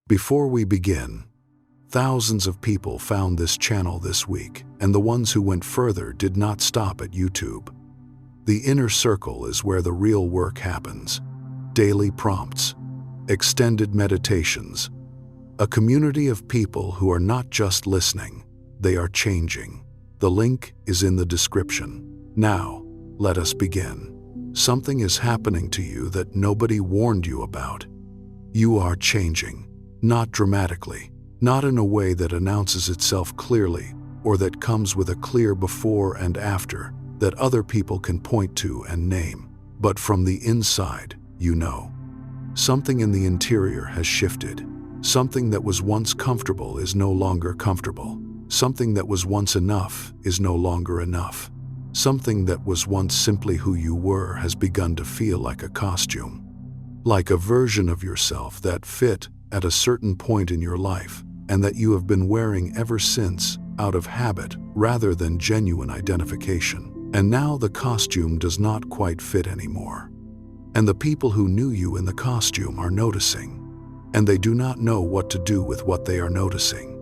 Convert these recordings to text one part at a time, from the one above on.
Before we begin, thousands of people found this channel this week, and the ones who went further did not stop at YouTube. The inner circle is where the real work happens. Daily prompts, extended meditations, a community of people who are not just listening, they are changing. The link is in the description. Now, let us begin. Something is happening to you that nobody warned you about. You are changing, not dramatically, not in a way that announces itself clearly or that comes with a clear before and after that other people can point to and name, but from the inside, you know. Something in the interior has shifted. Something that was once comfortable is no longer comfortable. Something that was once enough is no longer enough. Something that was once simply who you were has begun to feel like a costume, like a version of yourself that fit at a certain point in your life and that you have been wearing ever since out of habit rather than genuine identification. And now the costume does not quite fit anymore. And the people who knew you in the costume are noticing, and they do not know what to do with what they are noticing.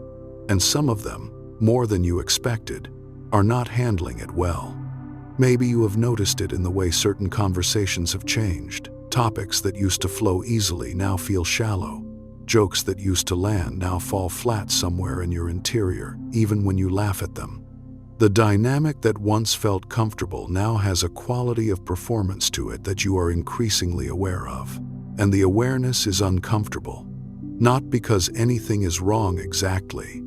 And some of them, more than you expected, are not handling it well. Maybe you have noticed it in the way certain conversations have changed. Topics that used to flow easily now feel shallow. Jokes that used to land now fall flat somewhere in your interior, even when you laugh at them. The dynamic that once felt comfortable now has a quality of performance to it that you are increasingly aware of. And the awareness is uncomfortable, not because anything is wrong exactly,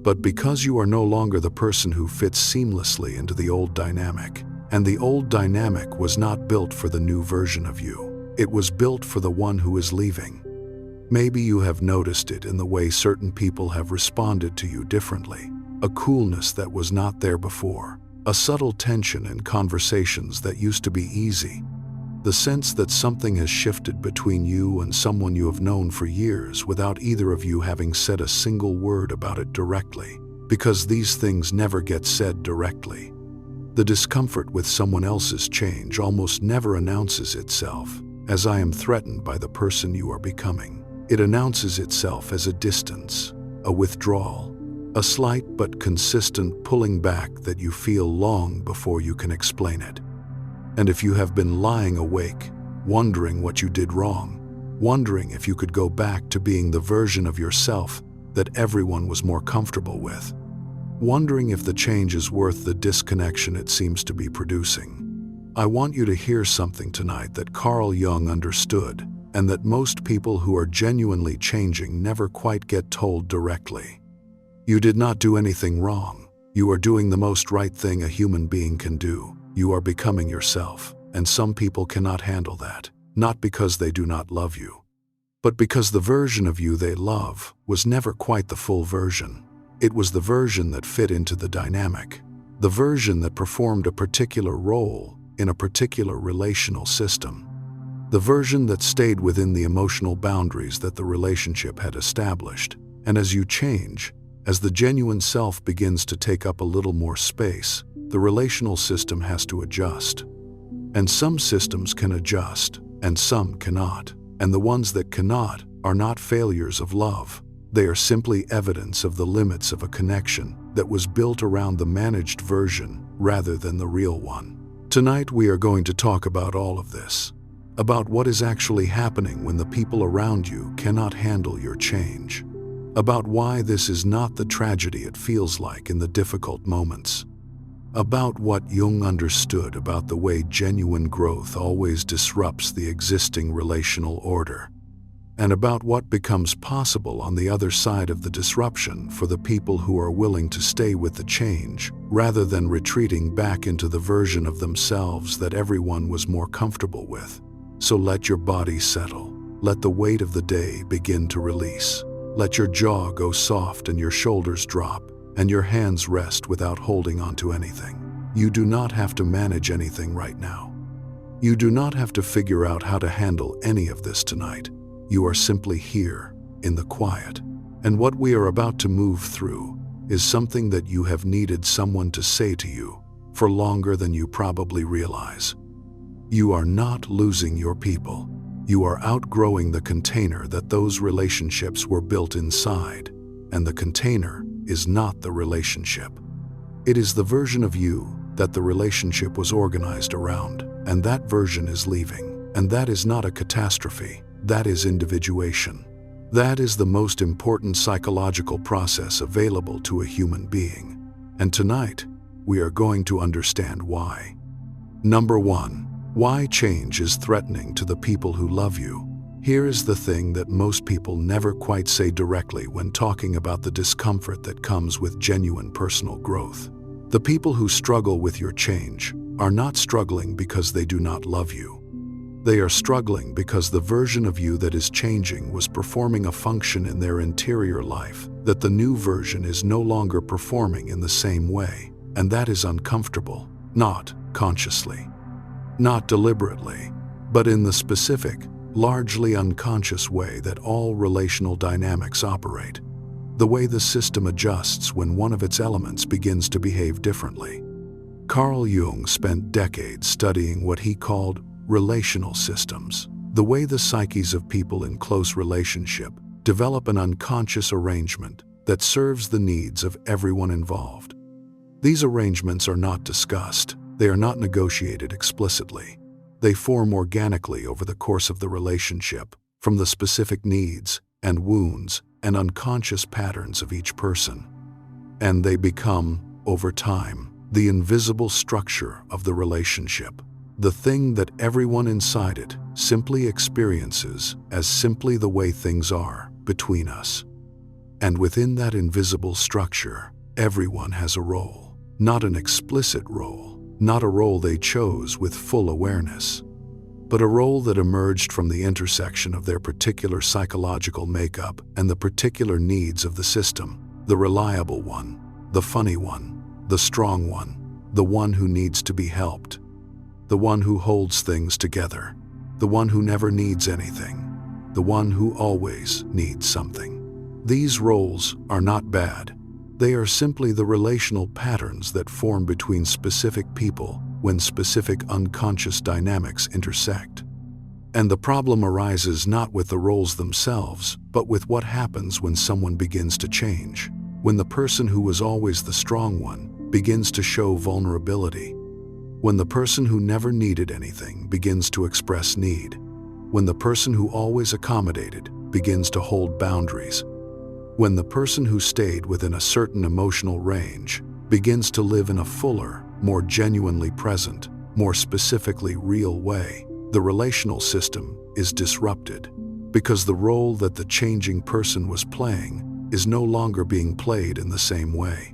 but because you are no longer the person who fits seamlessly into the old dynamic. And the old dynamic was not built for the new version of you. It was built for the one who is leaving. Maybe you have noticed it in the way certain people have responded to you differently. A coolness that was not there before. A subtle tension in conversations that used to be easy. The sense that something has shifted between you and someone you have known for years without either of you having said a single word about it directly, because these things never get said directly. The discomfort with someone else's change almost never announces itself as I am threatened by the person you are becoming. It announces itself as a distance, a withdrawal, a slight but consistent pulling back that you feel long before you can explain it. And if you have been lying awake, wondering what you did wrong, wondering if you could go back to being the version of yourself that everyone was more comfortable with, wondering if the change is worth the disconnection it seems to be producing, I want you to hear something tonight that Carl Jung understood and that most people who are genuinely changing never quite get told directly. You did not do anything wrong. You are doing the most right thing a human being can do. You are becoming yourself, and some people cannot handle that, not because they do not love you, but because the version of you they love was never quite the full version. It was the version that fit into the dynamic, the version that performed a particular role in a particular relational system, the version that stayed within the emotional boundaries that the relationship had established. And as you change, as the genuine self begins to take up a little more space, the relational system has to adjust. And some systems can adjust, and some cannot. And the ones that cannot are not failures of love. They are simply evidence of the limits of a connection that was built around the managed version rather than the real one. Tonight we are going to talk about all of this, about what is actually happening when the people around you cannot handle your change. About why this is not the tragedy it feels like in the difficult moments. About what Jung understood about the way genuine growth always disrupts the existing relational order. And about what becomes possible on the other side of the disruption for the people who are willing to stay with the change, rather than retreating back into the version of themselves that everyone was more comfortable with. So let your body settle. Let the weight of the day begin to release. Let your jaw go soft and your shoulders drop, and your hands rest without holding on to anything. You do not have to manage anything right now. You do not have to figure out how to handle any of this tonight. You are simply here, in the quiet. And what we are about to move through is something that you have needed someone to say to you for longer than you probably realize. You are not losing your people. You are outgrowing the container that those relationships were built inside, and the container is not the relationship. It is the version of you that the relationship was organized around, and that version is leaving. And that is not a catastrophe, that is individuation. That is the most important psychological process available to a human being. And tonight, we are going to understand why. Number 1. Why change is threatening to the people who love you. Here is the thing that most people never quite say directly when talking about the discomfort that comes with genuine personal growth. The people who struggle with your change are not struggling because they do not love you. They are struggling because the version of you that is changing was performing a function in their interior life that the new version is no longer performing in the same way, and that is uncomfortable, not consciously, not deliberately, but in the specific, largely unconscious way that all relational dynamics operate, the way the system adjusts when one of its elements begins to behave differently. Carl Jung spent decades studying what he called relational systems, the way the psyches of people in close relationship develop an unconscious arrangement that serves the needs of everyone involved. These arrangements are not discussed, they are not negotiated explicitly. They form organically over the course of the relationship, from the specific needs and wounds and unconscious patterns of each person. And they become, over time, the invisible structure of the relationship, the thing that everyone inside it simply experiences as simply the way things are between us. And within that invisible structure, everyone has a role, not an explicit role, not a role they chose with full awareness, but a role that emerged from the intersection of their particular psychological makeup and the particular needs of the system, the reliable one, the funny one, the strong one, the one who needs to be helped, the one who holds things together, the one who never needs anything, the one who always needs something. These roles are not bad. They are simply the relational patterns that form between specific people when specific unconscious dynamics intersect. And the problem arises not with the roles themselves, but with what happens when someone begins to change, when the person who was always the strong one begins to show vulnerability, when the person who never needed anything begins to express need, when the person who always accommodated begins to hold boundaries, when the person who stayed within a certain emotional range begins to live in a fuller, more genuinely present, more specifically real way, the relational system is disrupted, because the role that the changing person was playing is no longer being played in the same way.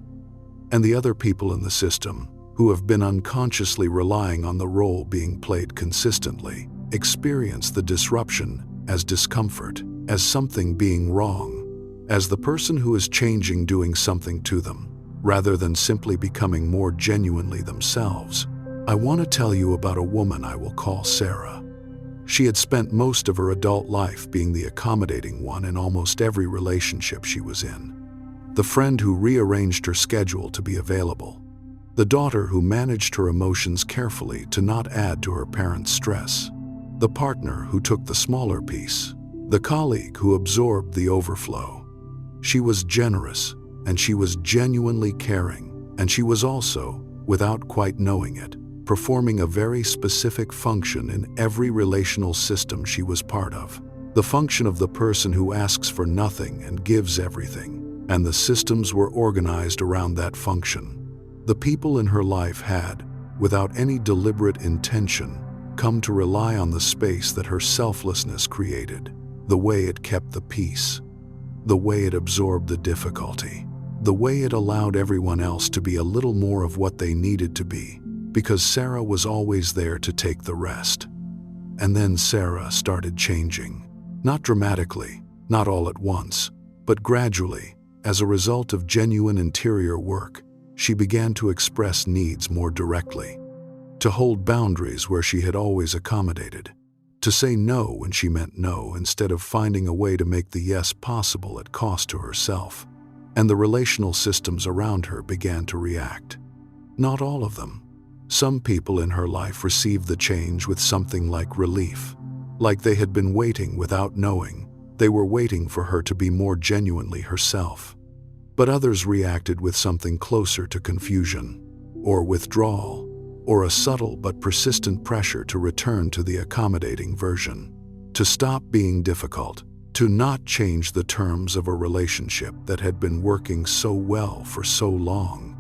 And the other people in the system, who have been unconsciously relying on the role being played consistently, experience the disruption as discomfort, as something being wrong, as the person who is changing doing something to them, rather than simply becoming more genuinely themselves. I want to tell you about a woman I will call Sarah. She had spent most of her adult life being the accommodating one in almost every relationship she was in. The friend who rearranged her schedule to be available. The daughter who managed her emotions carefully to not add to her parents' stress. The partner who took the smaller piece. The colleague who absorbed the overflow. She was generous, and she was genuinely caring, and she was also, without quite knowing it, performing a very specific function in every relational system she was part of. The function of the person who asks for nothing and gives everything, and the systems were organized around that function. The people in her life had, without any deliberate intention, come to rely on the space that her selflessness created, the way it kept the peace, the way it absorbed the difficulty, the way it allowed everyone else to be a little more of what they needed to be, because Sarah was always there to take the rest. And then Sarah started changing. Not dramatically, not all at once, but gradually, as a result of genuine interior work, she began to express needs more directly, to hold boundaries where she had always accommodated, to say no when she meant no instead of finding a way to make the yes possible at cost to herself. And the relational systems around her began to react. Not all of them. Some people in her life received the change with something like relief. like they had been waiting without knowing. They were waiting for her to be more genuinely herself. But others reacted with something closer to confusion, or withdrawal, or a subtle but persistent pressure to return to the accommodating version, to stop being difficult, to not change the terms of a relationship that had been working so well for so long.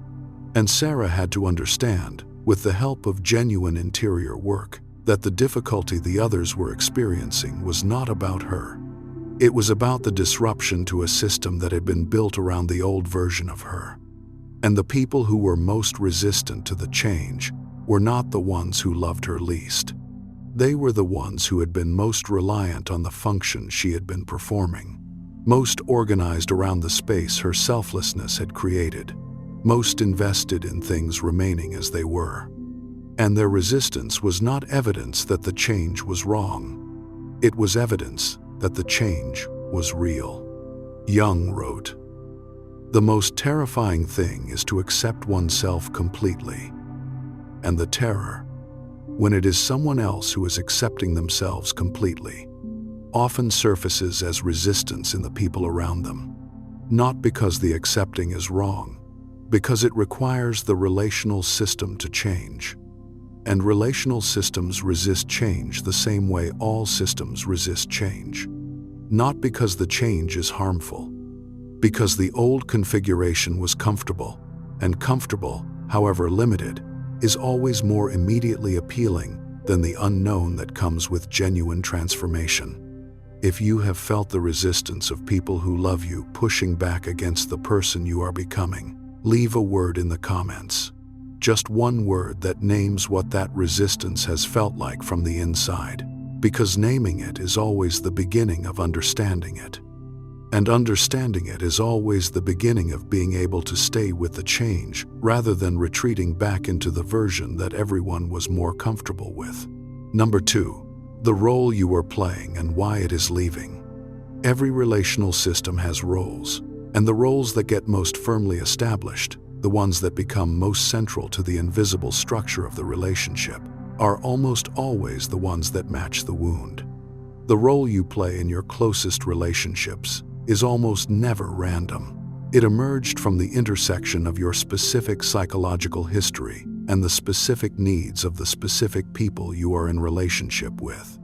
And Sarah had to understand, with the help of genuine interior work, that the difficulty the others were experiencing was not about her. It was about the disruption to a system that had been built around the old version of her. And the people who were most resistant to the change were not the ones who loved her least. They were the ones who had been most reliant on the function she had been performing, most organized around the space her selflessness had created, most invested in things remaining as they were. And their resistance was not evidence that the change was wrong. It was evidence that the change was real. Jung wrote, "The most terrifying thing is to accept oneself completely. And the terror, when it is someone else who is accepting themselves completely, often surfaces as resistance in the people around them. Not because the accepting is wrong, because it requires the relational system to change. And relational systems resist change the same way all systems resist change. Not because the change is harmful, because the old configuration was comfortable, and comfortable, however limited, is always more immediately appealing than the unknown that comes with genuine transformation. If you have felt the resistance of people who love you pushing back against the person you are becoming, leave a word in the comments. Just one word that names what that resistance has felt like from the inside, because naming it is always the beginning of understanding it. And understanding it is always the beginning of being able to stay with the change rather than retreating back into the version that everyone was more comfortable with. Number 2, the role you are playing and why it is leaving. Every relational system has roles, and the roles that get most firmly established, the ones that become most central to the invisible structure of the relationship, are almost always the ones that match the wound. The role you play in your closest relationships is almost never random. It emerged from the intersection of your specific psychological history and the specific needs of the specific people you are in relationship with.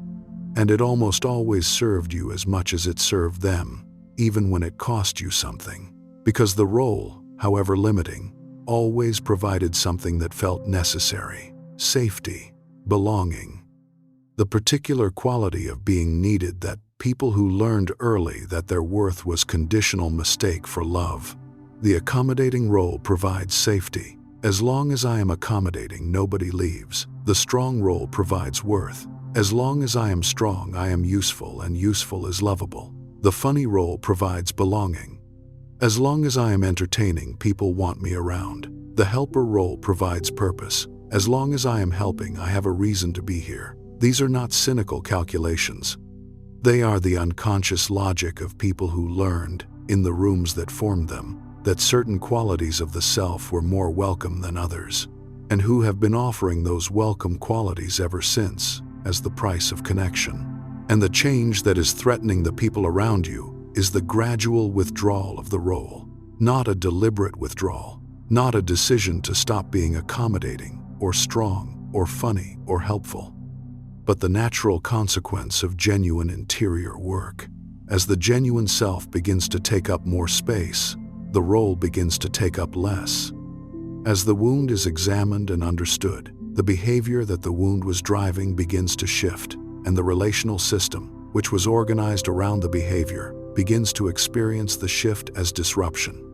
And it almost always served you as much as it served them, even when it cost you something. Because the role, however limiting, always provided something that felt necessary: safety, belonging. The particular quality of being needed that people who learned early that their worth was conditional mistake for love. The accommodating role provides safety. As long as I am accommodating, nobody leaves. The strong role provides worth. As long as I am strong, I am useful, and useful is lovable. The funny role provides belonging. As long as I am entertaining, people want me around. The helper role provides purpose. As long as I am helping, I have a reason to be here. These are not cynical calculations. They are the unconscious logic of people who learned, in the rooms that formed them, that certain qualities of the self were more welcome than others, and who have been offering those welcome qualities ever since, as the price of connection. And the change that is threatening the people around you is the gradual withdrawal of the role, not a deliberate withdrawal, not a decision to stop being accommodating, or strong, or funny, or helpful, but the natural consequence of genuine interior work. As the genuine self begins to take up more space, the role begins to take up less. As the wound is examined and understood, the behavior that the wound was driving begins to shift, and the relational system, which was organized around the behavior, begins to experience the shift as disruption.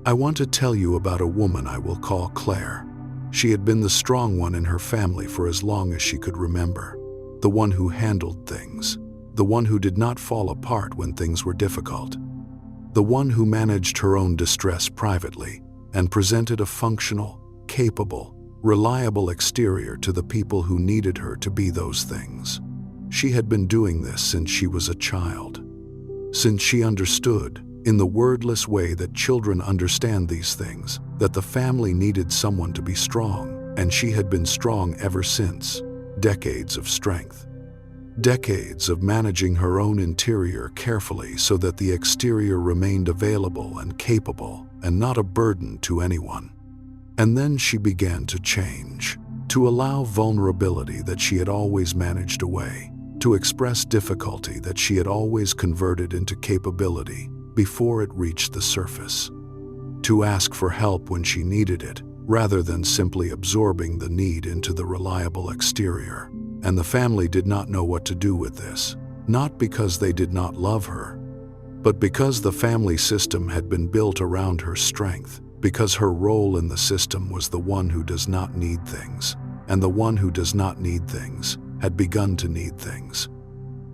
I want to tell you about a woman I will call Claire. She had been the strong one in her family for as long as she could remember, the one who handled things, the one who did not fall apart when things were difficult, the one who managed her own distress privately and presented a functional, capable, reliable exterior to the people who needed her to be those things. She had been doing this since she was a child, since she understood, in the wordless way that children understand these things, that the family needed someone to be strong, and she had been strong ever since, decades of strength. Decades of managing her own interior carefully so that the exterior remained available and capable and not a burden to anyone. And then she began to change, to allow vulnerability that she had always managed away, to express difficulty that she had always converted into capability before it reached the surface, to ask for help when she needed it, rather than simply absorbing the need into the reliable exterior. And the family did not know what to do with this, not because they did not love her, but because the family system had been built around her strength, because her role in the system was the one who does not need things, and the one who does not need things had begun to need things.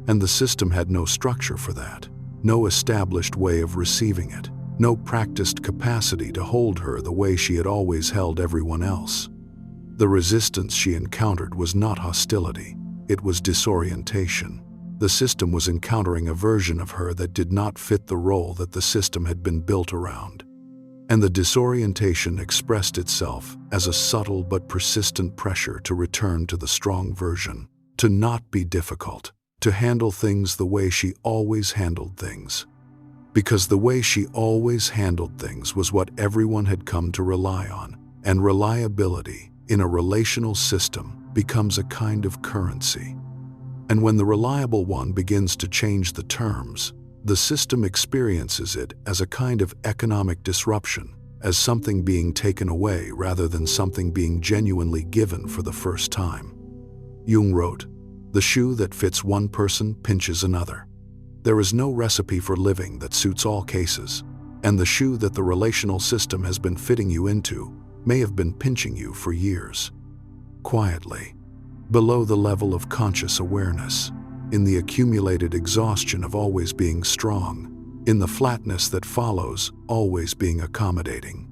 And the system had no structure for that, no established way of receiving it, no practiced capacity to hold her the way she had always held everyone else. The resistance she encountered was not hostility, it was disorientation. The system was encountering a version of her that did not fit the role that the system had been built around. And the disorientation expressed itself as a subtle but persistent pressure to return to the strong version, to not be difficult, to handle things the way she always handled things. Because the way she always handled things was what everyone had come to rely on, and reliability in a relational system becomes a kind of currency. And when the reliable one begins to change the terms, the system experiences it as a kind of economic disruption, as something being taken away rather than something being genuinely given for the first time. Jung wrote, "The shoe that fits one person pinches another." There is no recipe for living that suits all cases, and the shoe that the relational system has been fitting you into may have been pinching you for years. Quietly, below the level of conscious awareness, in the accumulated exhaustion of always being strong, in the flatness that follows always being accommodating,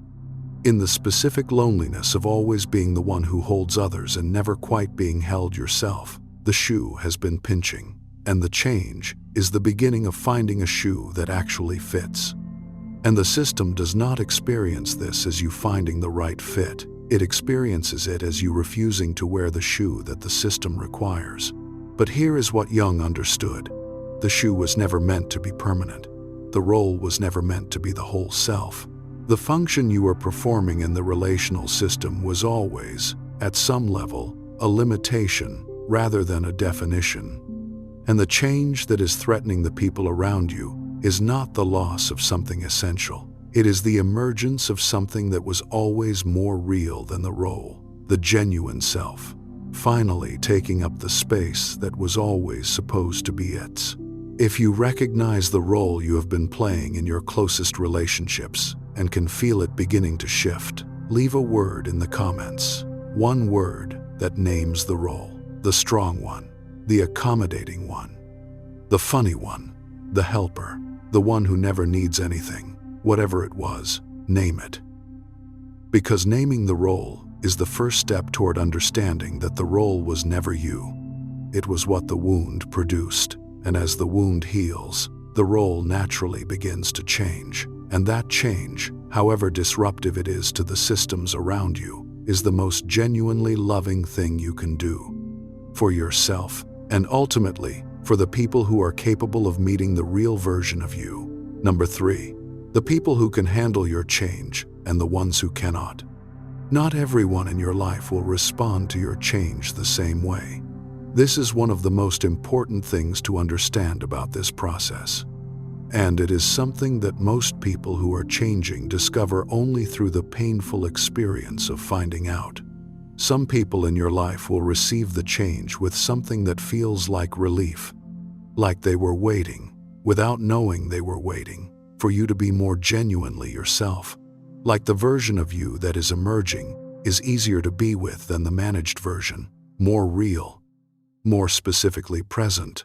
in the specific loneliness of always being the one who holds others and never quite being held yourself, the shoe has been pinching, and the change is the beginning of finding a shoe that actually fits. And the system does not experience this as you finding the right fit. It experiences it as you refusing to wear the shoe that the system requires. But here is what Jung understood. The shoe was never meant to be permanent. The role was never meant to be the whole self. The function you were performing in the relational system was always, at some level, a limitation rather than a definition. And the change that is threatening the people around you is not the loss of something essential. It is the emergence of something that was always more real than the role, the genuine self, finally taking up the space that was always supposed to be its. If you recognize the role you have been playing in your closest relationships and can feel it beginning to shift, leave a word in the comments. One word that names the role, the strong one, the accommodating one, the funny one, the helper, the one who never needs anything. Whatever it was, name it. Because naming the role is the first step toward understanding that the role was never you. It was what the wound produced, and as the wound heals, the role naturally begins to change. And that change, however disruptive it is to the systems around you, is the most genuinely loving thing you can do. For yourself, and ultimately, for the people who are capable of meeting the real version of you. Number 3. The people who can handle your change and the ones who cannot. Not everyone in your life will respond to your change the same way. This is one of the most important things to understand about this process. And it is something that most people who are changing discover only through the painful experience of finding out. Some people in your life will receive the change with something that feels like relief, like they were waiting, without knowing they were waiting, for you to be more genuinely yourself. Like the version of you that is emerging is easier to be with than the managed version, more real, more specifically present,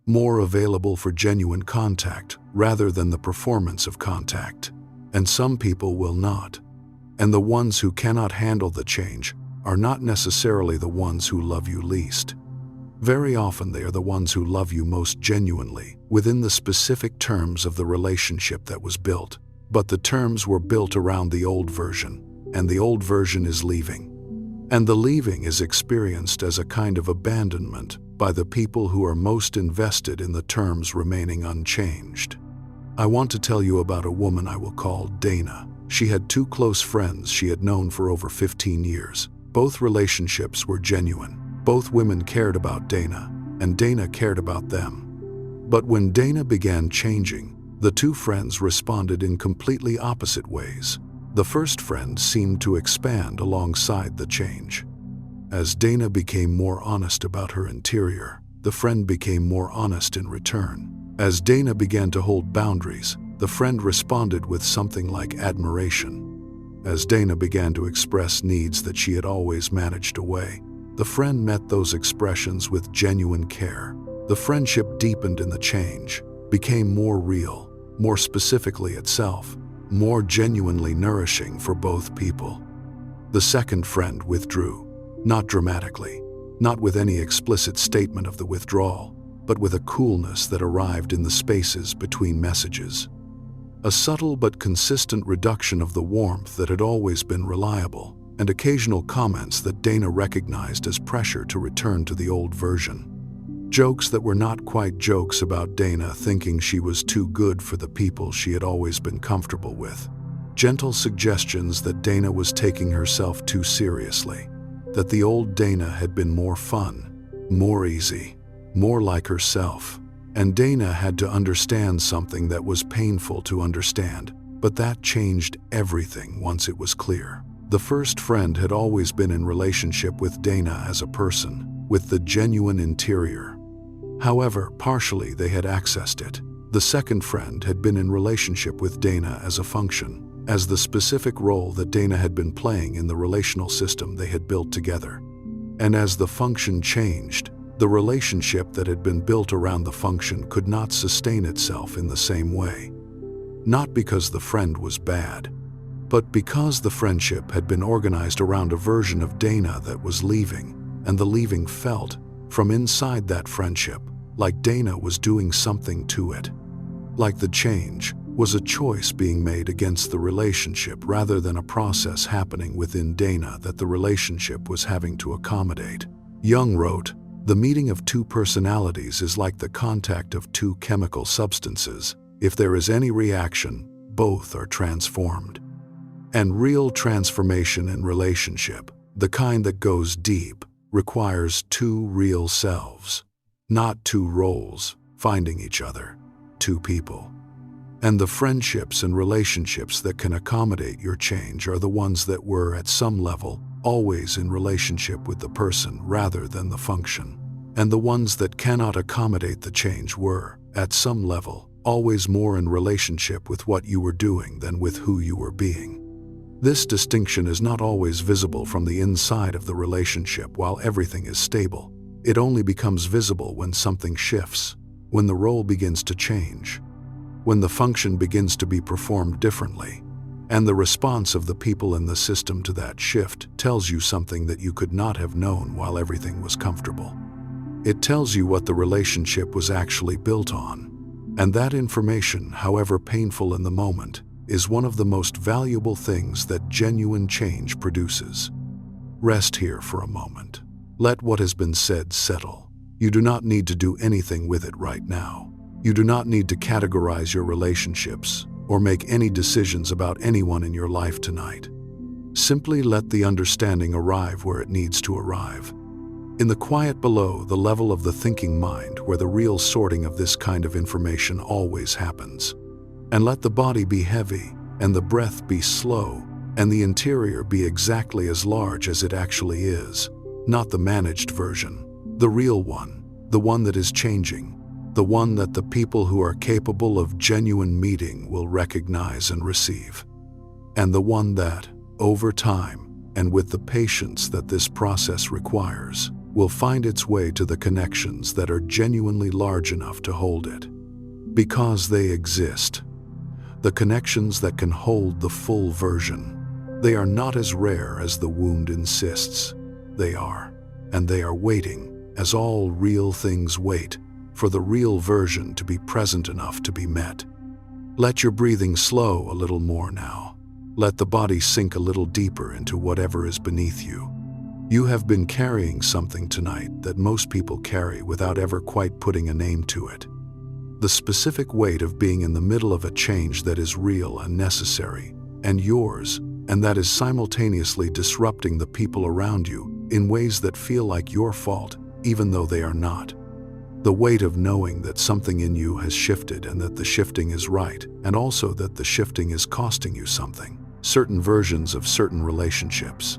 more available for genuine contact rather than the performance of contact. And some people will not. And the ones who cannot handle the change are not necessarily the ones who love you least. Very often they are the ones who love you most genuinely within the specific terms of the relationship that was built. But the terms were built around the old version, and the old version is leaving. And the leaving is experienced as a kind of abandonment by the people who are most invested in the terms remaining unchanged. I want to tell you about a woman I will call Dana. She had two close friends she had known for over 15 years. Both relationships were genuine. Both women cared about Dana, and Dana cared about them. But when Dana began changing, the two friends responded in completely opposite ways. The first friend seemed to expand alongside the change. As Dana became more honest about her interior, the friend became more honest in return. As Dana began to hold boundaries, the friend responded with something like admiration. As Dana began to express needs that she had always managed away, the friend met those expressions with genuine care. The friendship deepened in the change, became more real, more specifically itself, more genuinely nourishing for both people. The second friend withdrew, not dramatically, not with any explicit statement of the withdrawal, but with a coolness that arrived in the spaces between messages. A subtle but consistent reduction of the warmth that had always been reliable, and occasional comments that Dana recognized as pressure to return to the old version. Jokes that were not quite jokes about Dana thinking she was too good for the people she had always been comfortable with. Gentle suggestions that Dana was taking herself too seriously, that the old Dana had been more fun, more easy, more like herself. And Dana had to understand something that was painful to understand, but that changed everything once it was clear. The first friend had always been in relationship with Dana as a person, with the genuine interior. However, partially they had accessed it. The second friend had been in relationship with Dana as a function, as the specific role that Dana had been playing in the relational system they had built together. And as the function changed, the relationship that had been built around the function could not sustain itself in the same way. Not because the friend was bad, but because the friendship had been organized around a version of Dana that was leaving, and the leaving felt, from inside that friendship, like Dana was doing something to it. Like the change was a choice being made against the relationship rather than a process happening within Dana that the relationship was having to accommodate. Jung wrote, "The meeting of two personalities is like the contact of two chemical substances. If there is any reaction, both are transformed." And real transformation in relationship, the kind that goes deep, requires two real selves, not two roles finding each other, two people. And the friendships and relationships that can accommodate your change are the ones that were, at some level, always in relationship with the person rather than the function. And the ones that cannot accommodate the change were, at some level, always more in relationship with what you were doing than with who you were being. This distinction is not always visible from the inside of the relationship while everything is stable. It only becomes visible when something shifts, when the role begins to change, when the function begins to be performed differently, and the response of the people in the system to that shift tells you something that you could not have known while everything was comfortable. It tells you what the relationship was actually built on, and that information, however painful in the moment, is one of the most valuable things that genuine change produces. Rest here for a moment. Let what has been said settle. You do not need to do anything with it right now. You do not need to categorize your relationships or make any decisions about anyone in your life tonight. Simply let the understanding arrive where it needs to arrive. In the quiet below the level of the thinking mind where the real sorting of this kind of information always happens. And let the body be heavy, and the breath be slow, and the interior be exactly as large as it actually is. Not the managed version, the real one, the one that is changing, the one that the people who are capable of genuine meeting will recognize and receive. And the one that, over time, and with the patience that this process requires, will find its way to the connections that are genuinely large enough to hold it. Because they exist. The connections that can hold the full version. They are not as rare as the wound insists. They are, and they are waiting, as all real things wait, for the real version to be present enough to be met. Let your breathing slow a little more now. Let the body sink a little deeper into whatever is beneath you. You have been carrying something tonight that most people carry without ever quite putting a name to it. The specific weight of being in the middle of a change that is real and necessary, and yours, and that is simultaneously disrupting the people around you in ways that feel like your fault, even though they are not. The weight of knowing that something in you has shifted and that the shifting is right, and also that the shifting is costing you something. Certain versions of certain relationships,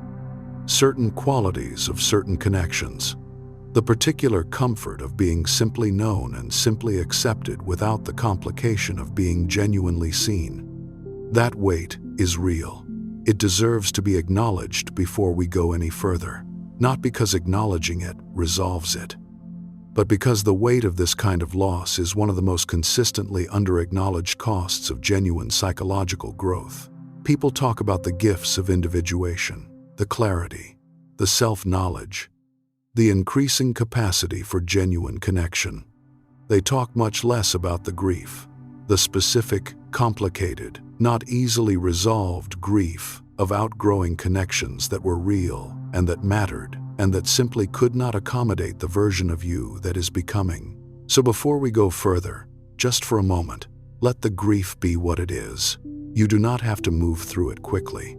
certain qualities of certain connections, the particular comfort of being simply known and simply accepted without the complication of being genuinely seen. That weight is real. It deserves to be acknowledged before we go any further, not because acknowledging it resolves it, but because the weight of this kind of loss is one of the most consistently under-acknowledged costs of genuine psychological growth. People talk about the gifts of individuation, the clarity, the self-knowledge, the increasing capacity for genuine connection. They talk much less about the grief, the specific, complicated, not easily resolved grief of outgrowing connections that were real and that mattered and that simply could not accommodate the version of you that is becoming. So before we go further, just for a moment, let the grief be what it is. You do not have to move through it quickly.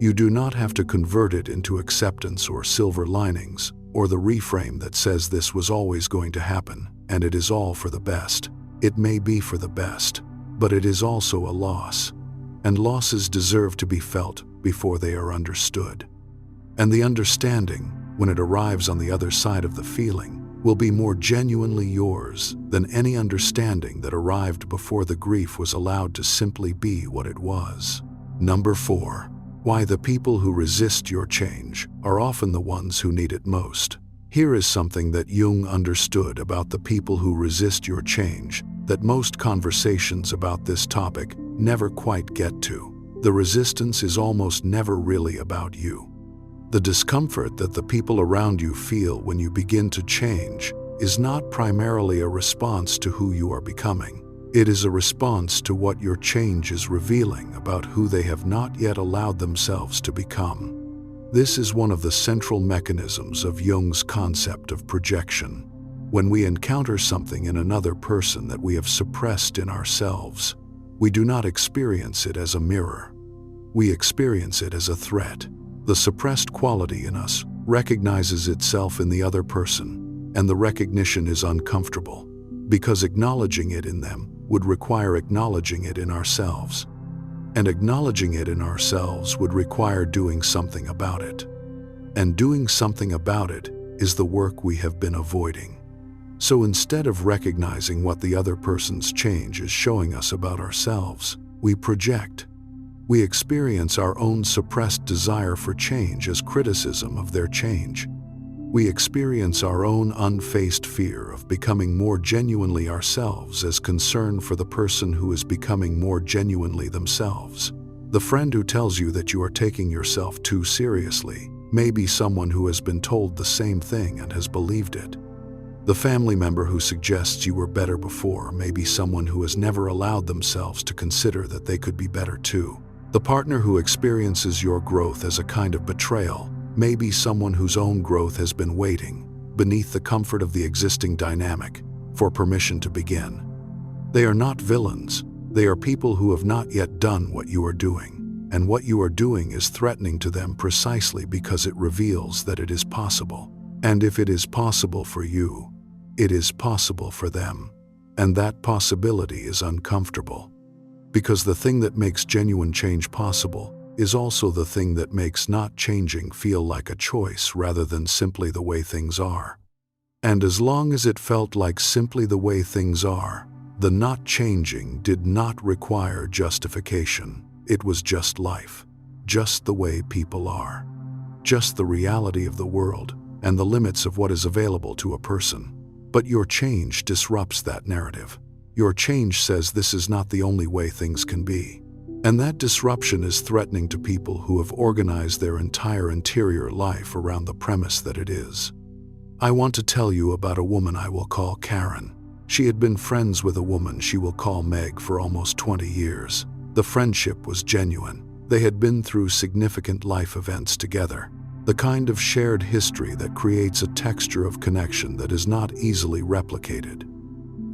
You do not have to convert it into acceptance or silver linings, or the reframe that says this was always going to happen, and it is all for the best. It may be for the best, but it is also a loss, and losses deserve to be felt before they are understood. And the understanding, when it arrives on the other side of the feeling, will be more genuinely yours than any understanding that arrived before the grief was allowed to simply be what it was. Number 4. Why the people who resist your change are often the ones who need it most. Here is something that Jung understood about the people who resist your change that most conversations about this topic never quite get to. The resistance is almost never really about you. The discomfort that the people around you feel when you begin to change is not primarily a response to who you are becoming. It is a response to what your change is revealing about who they have not yet allowed themselves to become. This is one of the central mechanisms of Jung's concept of projection. When we encounter something in another person that we have suppressed in ourselves, we do not experience it as a mirror. We experience it as a threat. The suppressed quality in us recognizes itself in the other person, and the recognition is uncomfortable, because acknowledging it in them would require acknowledging it in ourselves. And acknowledging it in ourselves would require doing something about it. And doing something about it is the work we have been avoiding. So instead of recognizing what the other person's change is showing us about ourselves, we project. We experience our own suppressed desire for change as criticism of their change. We experience our own unfaced fear of becoming more genuinely ourselves as concern for the person who is becoming more genuinely themselves. The friend who tells you that you are taking yourself too seriously may be someone who has been told the same thing and has believed it. The family member who suggests you were better before may be someone who has never allowed themselves to consider that they could be better too. The partner who experiences your growth as a kind of betrayal may be someone whose own growth has been waiting, beneath the comfort of the existing dynamic, for permission to begin. They are not villains. They are people who have not yet done what you are doing, and what you are doing is threatening to them precisely because it reveals that it is possible. And if it is possible for you, it is possible for them, and that possibility is uncomfortable. Because the thing that makes genuine change possible is also the thing that makes not changing feel like a choice rather than simply the way things are. And as long as it felt like simply the way things are, the not changing did not require justification. It was just life, just the way people are, just the reality of the world and the limits of what is available to a person. But your change disrupts that narrative. Your change says this is not the only way things can be. And that disruption is threatening to people who have organized their entire interior life around the premise that it is. I want to tell you about a woman I will call Karen. She had been friends with a woman she will call Meg for almost 20 years. The friendship was genuine. They had been through significant life events together. the kind of shared history that creates a texture of connection that is not easily replicated.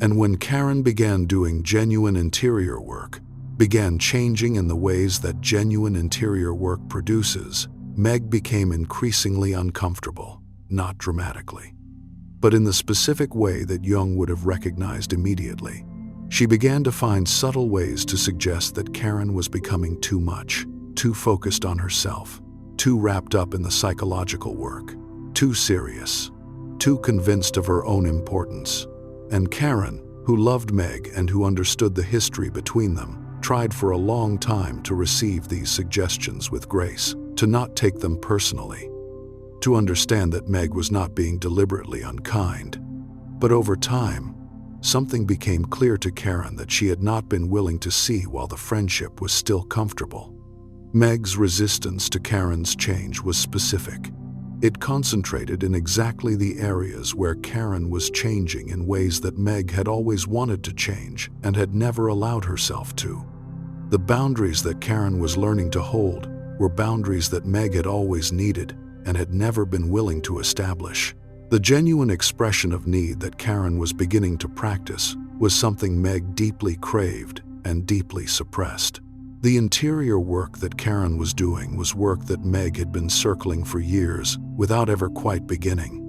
And when Karen began doing genuine interior work, began changing in the ways that genuine interior work produces, Meg became increasingly uncomfortable, not dramatically, but in the specific way that Jung would have recognized immediately. She began to find subtle ways to suggest that Karen was becoming too much, too focused on herself, too wrapped up in the psychological work, too serious, too convinced of her own importance. And Karen, who loved Meg and who understood the history between them, tried for a long time to receive these suggestions with grace, to not take them personally, to understand that Meg was not being deliberately unkind. But over time, something became clear to Karen that she had not been willing to see while the friendship was still comfortable. Meg's resistance to Karen's change was specific. It concentrated in exactly the areas where Karen was changing in ways that Meg had always wanted to change and had never allowed herself to. The boundaries that Karen was learning to hold were boundaries that Meg had always needed and had never been willing to establish. The genuine expression of need that Karen was beginning to practice was something Meg deeply craved and deeply suppressed. The interior work that Karen was doing was work that Meg had been circling for years without ever quite beginning.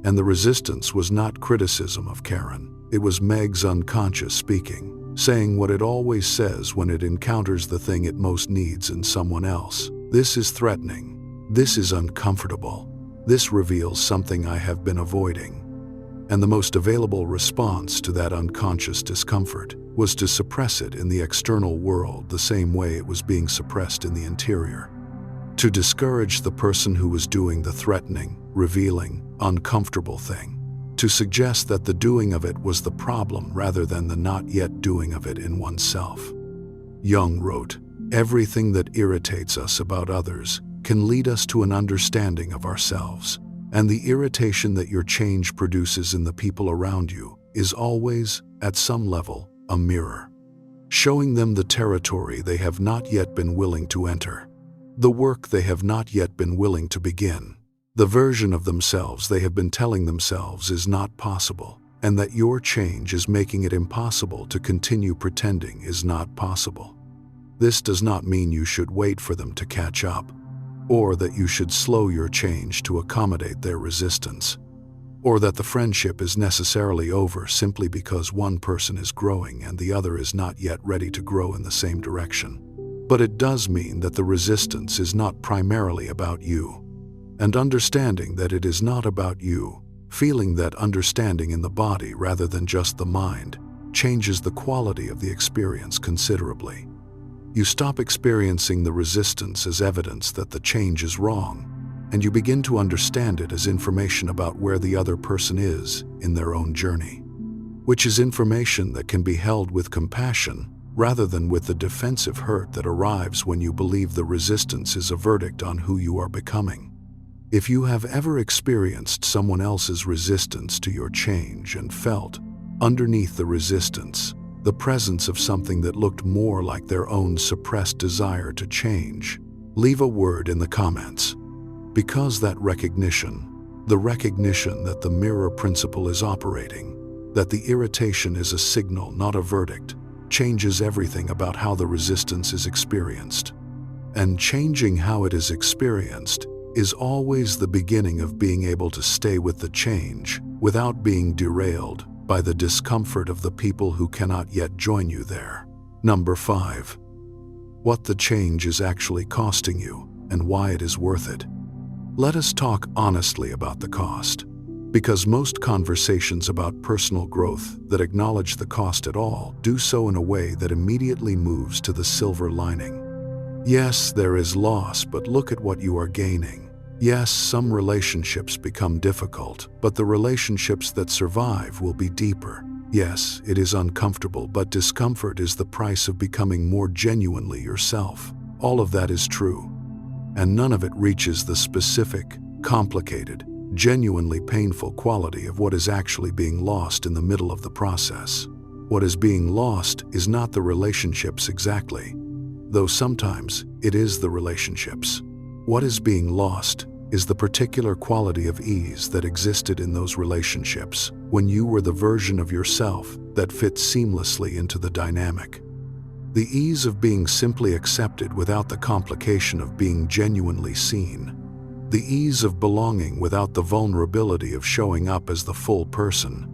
And the resistance was not criticism of Karen. It was Meg's unconscious speaking, saying what it always says when it encounters the thing it most needs in someone else. This is threatening. This is uncomfortable. This reveals something I have been avoiding. And the most available response to that unconscious discomfort was to suppress it in the external world the same way it was being suppressed in the interior. To discourage the person who was doing the threatening, revealing, uncomfortable thing. To suggest that the doing of it was the problem rather than the not yet doing of it in oneself. Jung wrote, "Everything that irritates us about others can lead us to an understanding of ourselves, and the irritation that your change produces in the people around you is always, at some level, a mirror, showing them the territory they have not yet been willing to enter, the work they have not yet been willing to begin, the version of themselves they have been telling themselves is not possible, and that your change is making it impossible to continue pretending is not possible. This does not mean you should wait for them to catch up, or that you should slow your change to accommodate their resistance, or that the friendship is necessarily over simply because one person is growing and the other is not yet ready to grow in the same direction. But it does mean that the resistance is not primarily about you, and understanding that it is not about you, feeling that understanding in the body rather than just the mind, changes the quality of the experience considerably. You stop experiencing the resistance as evidence that the change is wrong, and you begin to understand it as information about where the other person is in their own journey, which is information that can be held with compassion rather than with the defensive hurt that arrives when you believe the resistance is a verdict on who you are becoming. If you have ever experienced someone else's resistance to your change and felt, underneath the resistance, the presence of something that looked more like their own suppressed desire to change, leave a word in the comments. Because that recognition, the recognition that the mirror principle is operating, that the irritation is a signal, not a verdict, changes everything about how the resistance is experienced. And changing how it is experienced is always the beginning of being able to stay with the change without being derailed by the discomfort of the people who cannot yet join you there. Number 5. What the change is actually costing you and why it is worth it. Let us talk honestly about the cost, because most conversations about personal growth that acknowledge the cost at all do so in a way that immediately moves to the silver lining. Yes, there is loss, but look at what you are gaining. Yes, some relationships become difficult, but the relationships that survive will be deeper. Yes, it is uncomfortable, but discomfort is the price of becoming more genuinely yourself. All of that is true, and none of it reaches the specific, complicated, genuinely painful quality of what is actually being lost in the middle of the process. What is being lost is not the relationships exactly, though sometimes it is the relationships. What is being lost is the particular quality of ease that existed in those relationships when you were the version of yourself that fit seamlessly into the dynamic. The ease of being simply accepted without the complication of being genuinely seen. The ease of belonging without the vulnerability of showing up as the full person.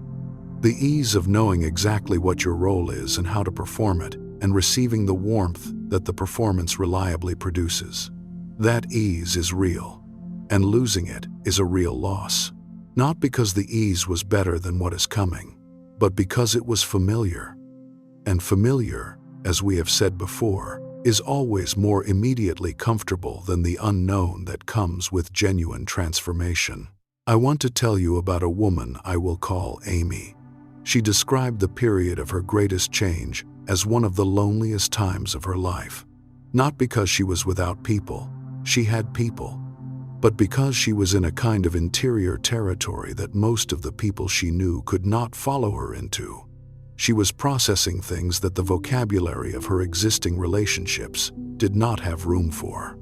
The ease of knowing exactly what your role is and how to perform it, and receiving the warmth that the performance reliably produces. That ease is real, and losing it is a real loss. Not because the ease was better than what is coming, but because it was familiar. And familiar, as we have said before, is always more immediately comfortable than the unknown that comes with genuine transformation. I want to tell you about a woman I will call Amy. She described the period of her greatest change as one of the loneliest times of her life. Not because she was without people, she had people, but because she was in a kind of interior territory that most of the people she knew could not follow her into. She was processing things that the vocabulary of her existing relationships did not have room for.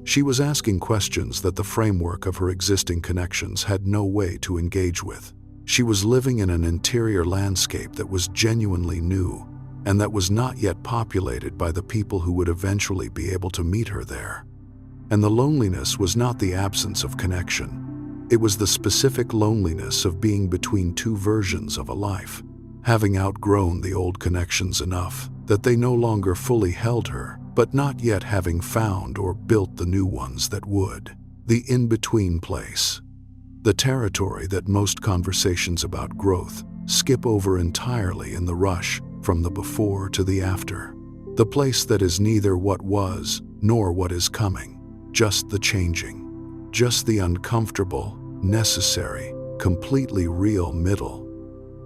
She was asking questions that the framework of her existing connections had no way to engage with. She was living in an interior landscape that was genuinely new, and that was not yet populated by the people who would eventually be able to meet her there. And the loneliness was not the absence of connection. It was the specific loneliness of being between two versions of a life, having outgrown the old connections enough that they no longer fully held her, but not yet having found or built the new ones that would. The in-between place. The territory that most conversations about growth skip over entirely in the rush from the before to the after. The place that is neither what was nor what is coming, just the changing, just the uncomfortable, necessary, completely real middle.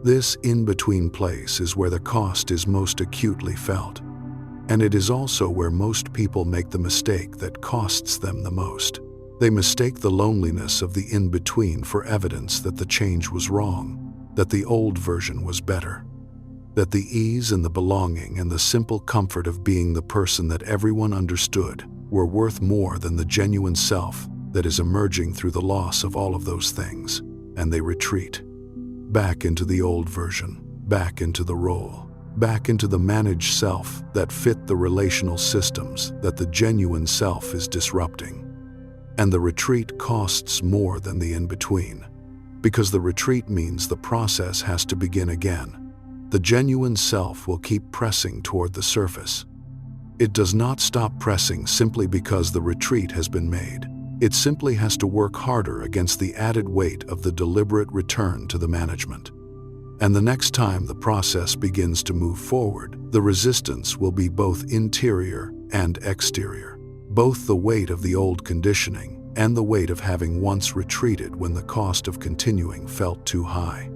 This in-between place is where the cost is most acutely felt. And it is also where most people make the mistake that costs them the most. They mistake the loneliness of the in-between for evidence that the change was wrong, that the old version was better, that the ease and the belonging and the simple comfort of being the person that everyone understood were worth more than the genuine self that is emerging through the loss of all of those things, and they retreat. Back into the old version, back into the role, back into the managed self that fit the relational systems that the genuine self is disrupting. And the retreat costs more than the in-between, because the retreat means the process has to begin again. The genuine self will keep pressing toward the surface. It does not stop pressing simply because the retreat has been made. It simply has to work harder against the added weight of the deliberate return to the management. And the next time the process begins to move forward, the resistance will be both interior and exterior, both the weight of the old conditioning and the weight of having once retreated when the cost of continuing felt too high.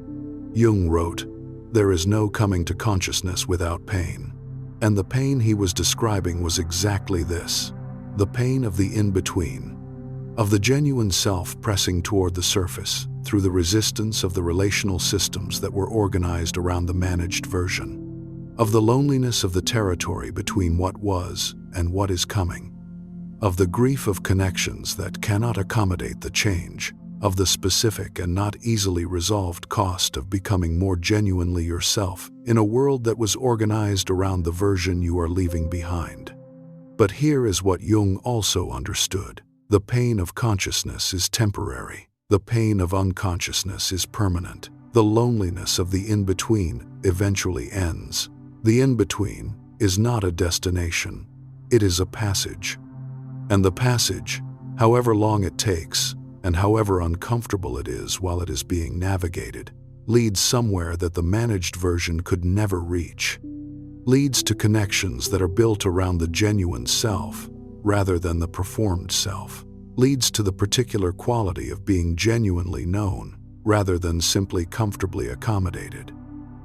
Jung wrote, "There is no coming to consciousness without pain." And the pain he was describing was exactly this, the pain of the in-between, of the genuine self pressing toward the surface through the resistance of the relational systems that were organized around the managed version, of the loneliness of the territory between what was and what is coming, of the grief of connections that cannot accommodate the change, of the specific and not easily resolved cost of becoming more genuinely yourself in a world that was organized around the version you are leaving behind. But here is what Jung also understood. The pain of consciousness is temporary. The pain of unconsciousness is permanent. The loneliness of the in-between eventually ends. The in-between is not a destination. It is a passage. And the passage, however long it takes, and however uncomfortable it is while it is being navigated, leads somewhere that the managed version could never reach. Leads to connections that are built around the genuine self, rather than the performed self. Leads to the particular quality of being genuinely known, rather than simply comfortably accommodated.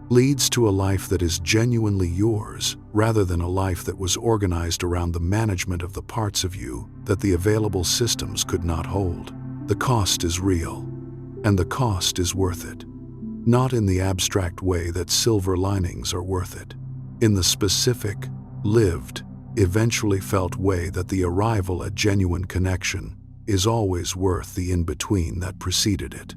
Leads to a life that is genuinely yours, rather than a life that was organized around the management of the parts of you that the available systems could not hold. The cost is real, and the cost is worth it. Not in the abstract way that silver linings are worth it. In the specific, lived, eventually felt way that the arrival at genuine connection is always worth the in-between that preceded it.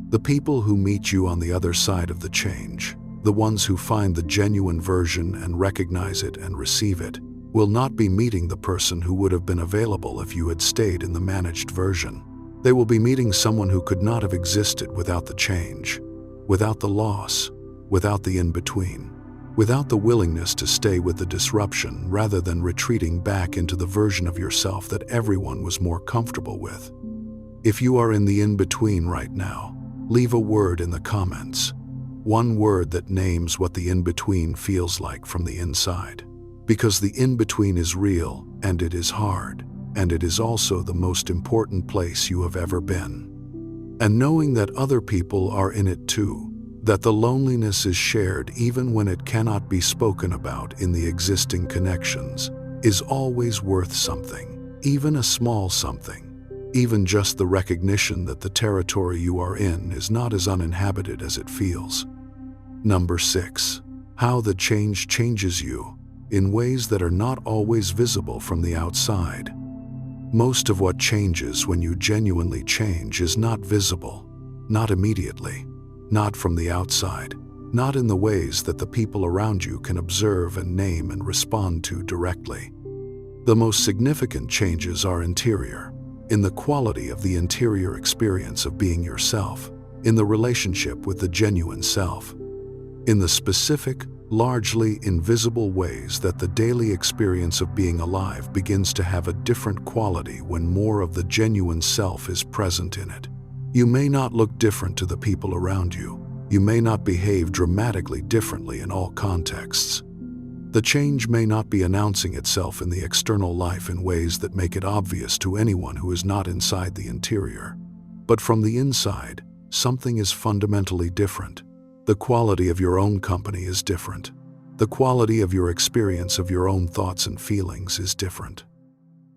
The people who meet you on the other side of the change, the ones who find the genuine version and recognize it and receive it, will not be meeting the person who would have been available if you had stayed in the managed version. They will be meeting someone who could not have existed without the change, without the loss, without the in-between, without the willingness to stay with the disruption rather than retreating back into the version of yourself that everyone was more comfortable with. If you are in the in-between right now, leave a word in the comments. One word that names what the in-between feels like from the inside. Because the in-between is real, and it is hard, and it is also the most important place you have ever been. And knowing that other people are in it too, that the loneliness is shared even when it cannot be spoken about in the existing connections, is always worth something, even a small something. Even just the recognition that the territory you are in is not as uninhabited as it feels. Number 6. How the change changes you, in ways that are not always visible from the outside. Most of what changes when you genuinely change is not visible, not immediately, not from the outside, not in the ways that the people around you can observe and name and respond to directly. The most significant changes are interior, in the quality of the interior experience of being yourself, in the relationship with the genuine self, in the specific, largely invisible ways that the daily experience of being alive begins to have a different quality when more of the genuine self is present in it. You may not look different to the people around you. You may not behave dramatically differently in all contexts. The change may not be announcing itself in the external life in ways that make it obvious to anyone who is not inside the interior. But from the inside, something is fundamentally different. The quality of your own company is different. The quality of your experience of your own thoughts and feelings is different.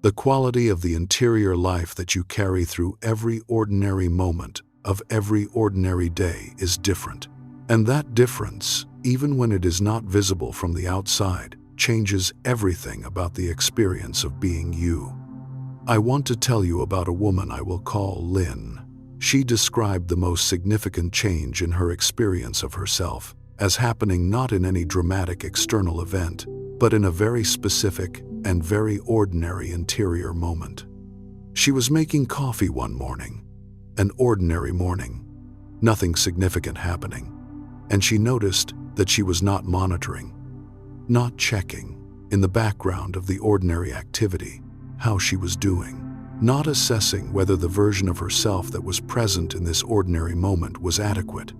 The quality of the interior life that you carry through every ordinary moment of every ordinary day is different. And that difference, even when it is not visible from the outside, changes everything about the experience of being you. I want to tell you about a woman I will call Lynn. She described the most significant change in her experience of herself as happening not in any dramatic external event, but in a very specific and very ordinary interior moment. She was making coffee one morning, an ordinary morning, nothing significant happening, and she noticed that she was not monitoring, not checking, in the background of the ordinary activity, how she was doing. Not assessing whether the version of herself that was present in this ordinary moment was adequate.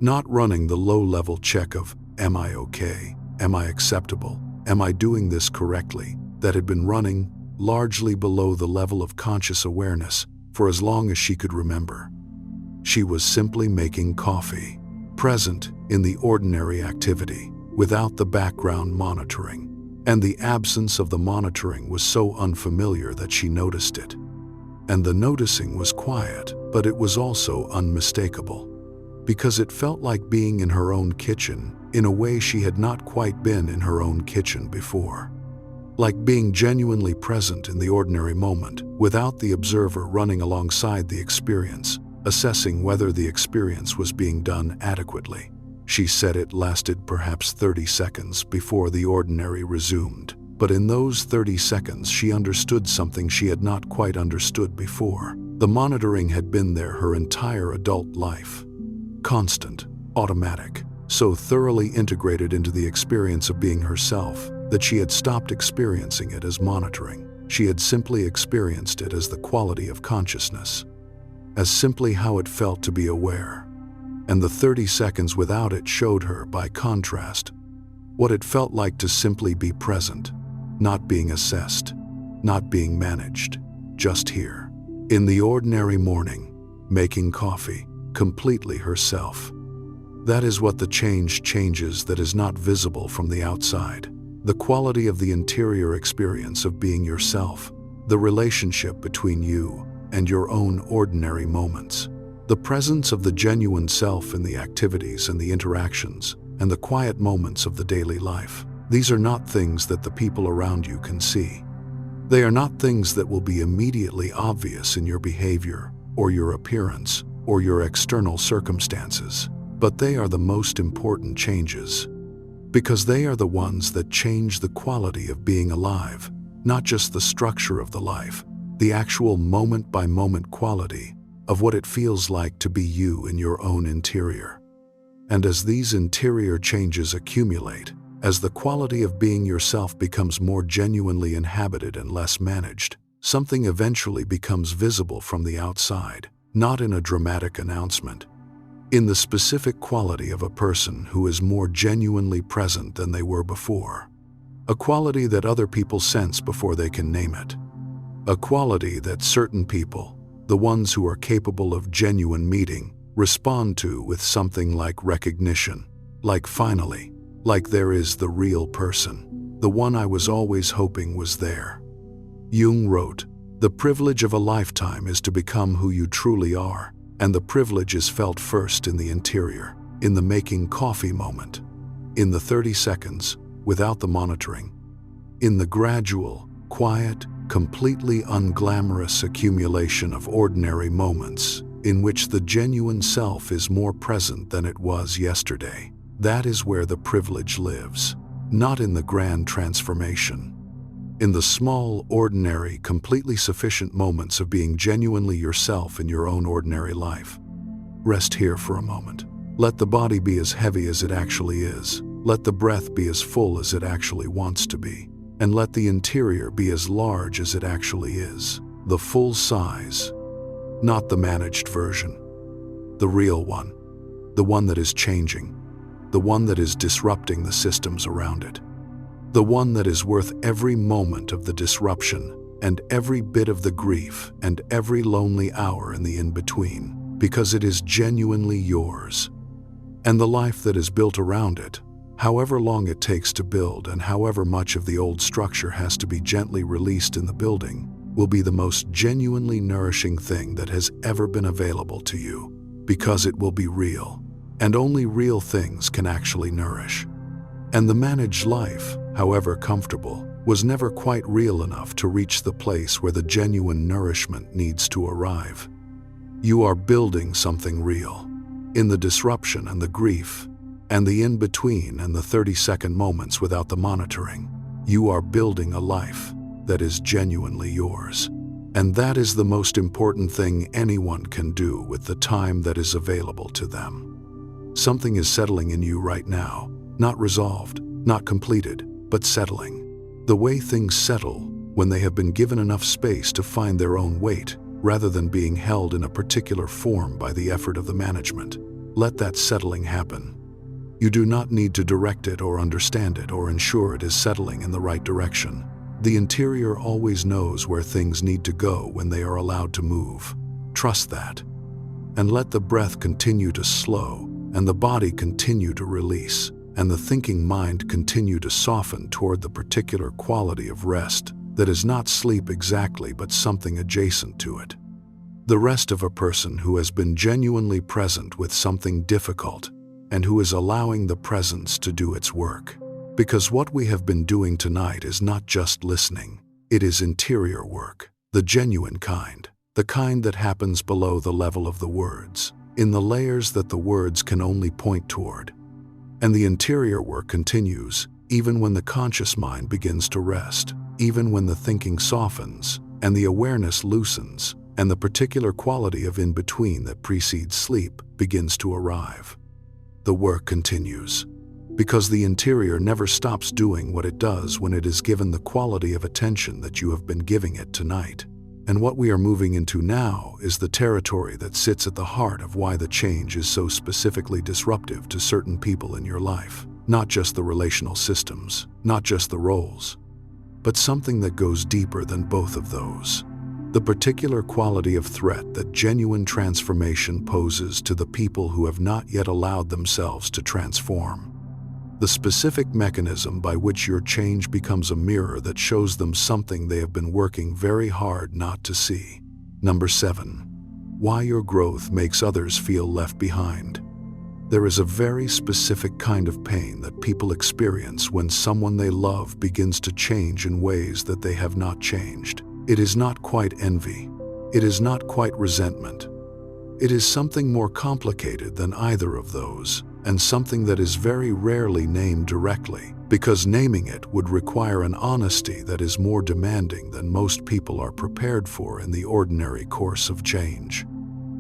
Not running the low-level check of, am I okay? Am I acceptable? Am I doing this correctly? That had been running, largely below the level of conscious awareness, for as long as she could remember. She was simply making coffee, present in the ordinary activity, without the background monitoring. And the absence of the monitoring was so unfamiliar that she noticed it. And the noticing was quiet, but it was also unmistakable. Because it felt like being in her own kitchen, in a way she had not quite been in her own kitchen before. Like being genuinely present in the ordinary moment, without the observer running alongside the experience, assessing whether the experience was being done adequately. She said it lasted perhaps 30 seconds before the ordinary resumed, but in those 30 seconds she understood something she had not quite understood before. The monitoring had been there her entire adult life. Constant, automatic, so thoroughly integrated into the experience of being herself that she had stopped experiencing it as monitoring. She had simply experienced it as the quality of consciousness, as simply how it felt to be aware. And the 30 seconds without it showed her, by contrast, what it felt like to simply be present, not being assessed, not being managed, just here, in the ordinary morning, making coffee, completely herself. That is what the change changes that is not visible from the outside. The quality of the interior experience of being yourself, the relationship between you and your own ordinary moments. The presence of the genuine self in the activities and the interactions and the quiet moments of the daily life. These are not things that the people around you can see. They are not things that will be immediately obvious in your behavior, or your appearance, or your external circumstances, but they are the most important changes, because they are the ones that change the quality of being alive, not just the structure of the life, the actual moment-by-moment quality of what it feels like to be you in your own interior. And as these interior changes accumulate, as the quality of being yourself becomes more genuinely inhabited and less managed, something eventually becomes visible from the outside, not in a dramatic announcement, in the specific quality of a person who is more genuinely present than they were before. A quality that other people sense before they can name it. A quality that certain people, the ones who are capable of genuine meeting, respond to with something like recognition, like finally, like there is the real person, the one I was always hoping was there. Jung wrote, "The privilege of a lifetime is to become who you truly are, and the privilege is felt first in the interior, in the making coffee moment, in the 30 seconds, without the monitoring, in the gradual, quiet, completely unglamorous accumulation of ordinary moments, in which the genuine self is more present than it was yesterday. That is where the privilege lives, not in the grand transformation. In the small, ordinary, completely sufficient moments of being genuinely yourself in your own ordinary life." Rest here for a moment. Let the body be as heavy as it actually is. Let the breath be as full as it actually wants to be. And let the interior be as large as it actually is. The full size, not the managed version. The real one. The one that is changing. The one that is disrupting the systems around it. The one that is worth every moment of the disruption, and every bit of the grief, and every lonely hour in the in-between, because it is genuinely yours. And the life that is built around it, however long it takes to build and however much of the old structure has to be gently released in the building, will be the most genuinely nourishing thing that has ever been available to you, because it will be real, and only real things can actually nourish. And the managed life, however comfortable, was never quite real enough to reach the place where the genuine nourishment needs to arrive. You are building something real. In the disruption and the grief, and the in-between and the 30-second moments without the monitoring, you are building a life that is genuinely yours. And that is the most important thing anyone can do with the time that is available to them. Something is settling in you right now. Not resolved, not completed, but settling. The way things settle when they have been given enough space to find their own weight, rather than being held in a particular form by the effort of the management. Let that settling happen. You do not need to direct it or understand it or ensure it is settling in the right direction. The interior always knows where things need to go when they are allowed to move. Trust that. And let the breath continue to slow, and the body continue to release, and the thinking mind continue to soften toward the particular quality of rest that is not sleep exactly but something adjacent to it. The rest of a person who has been genuinely present with something difficult and who is allowing the presence to do its work. Because what we have been doing tonight is not just listening, it is interior work, the genuine kind, the kind that happens below the level of the words, in the layers that the words can only point toward. And the interior work continues, even when the conscious mind begins to rest, even when the thinking softens, and the awareness loosens, and the particular quality of in-between that precedes sleep begins to arrive. The work continues, because the interior never stops doing what it does when it is given the quality of attention that you have been giving it tonight. And what we are moving into now is the territory that sits at the heart of why the change is so specifically disruptive to certain people in your life. Not just the relational systems, not just the roles, but something that goes deeper than both of those. The particular quality of threat that genuine transformation poses to the people who have not yet allowed themselves to transform. The specific mechanism by which your change becomes a mirror that shows them something they have been working very hard not to see. Number 7. Why your growth makes others feel left behind. There is a very specific kind of pain that people experience when someone they love begins to change in ways that they have not changed. It is not quite envy. It is not quite resentment. It is something more complicated than either of those, and something that is very rarely named directly, because naming it would require an honesty that is more demanding than most people are prepared for in the ordinary course of change.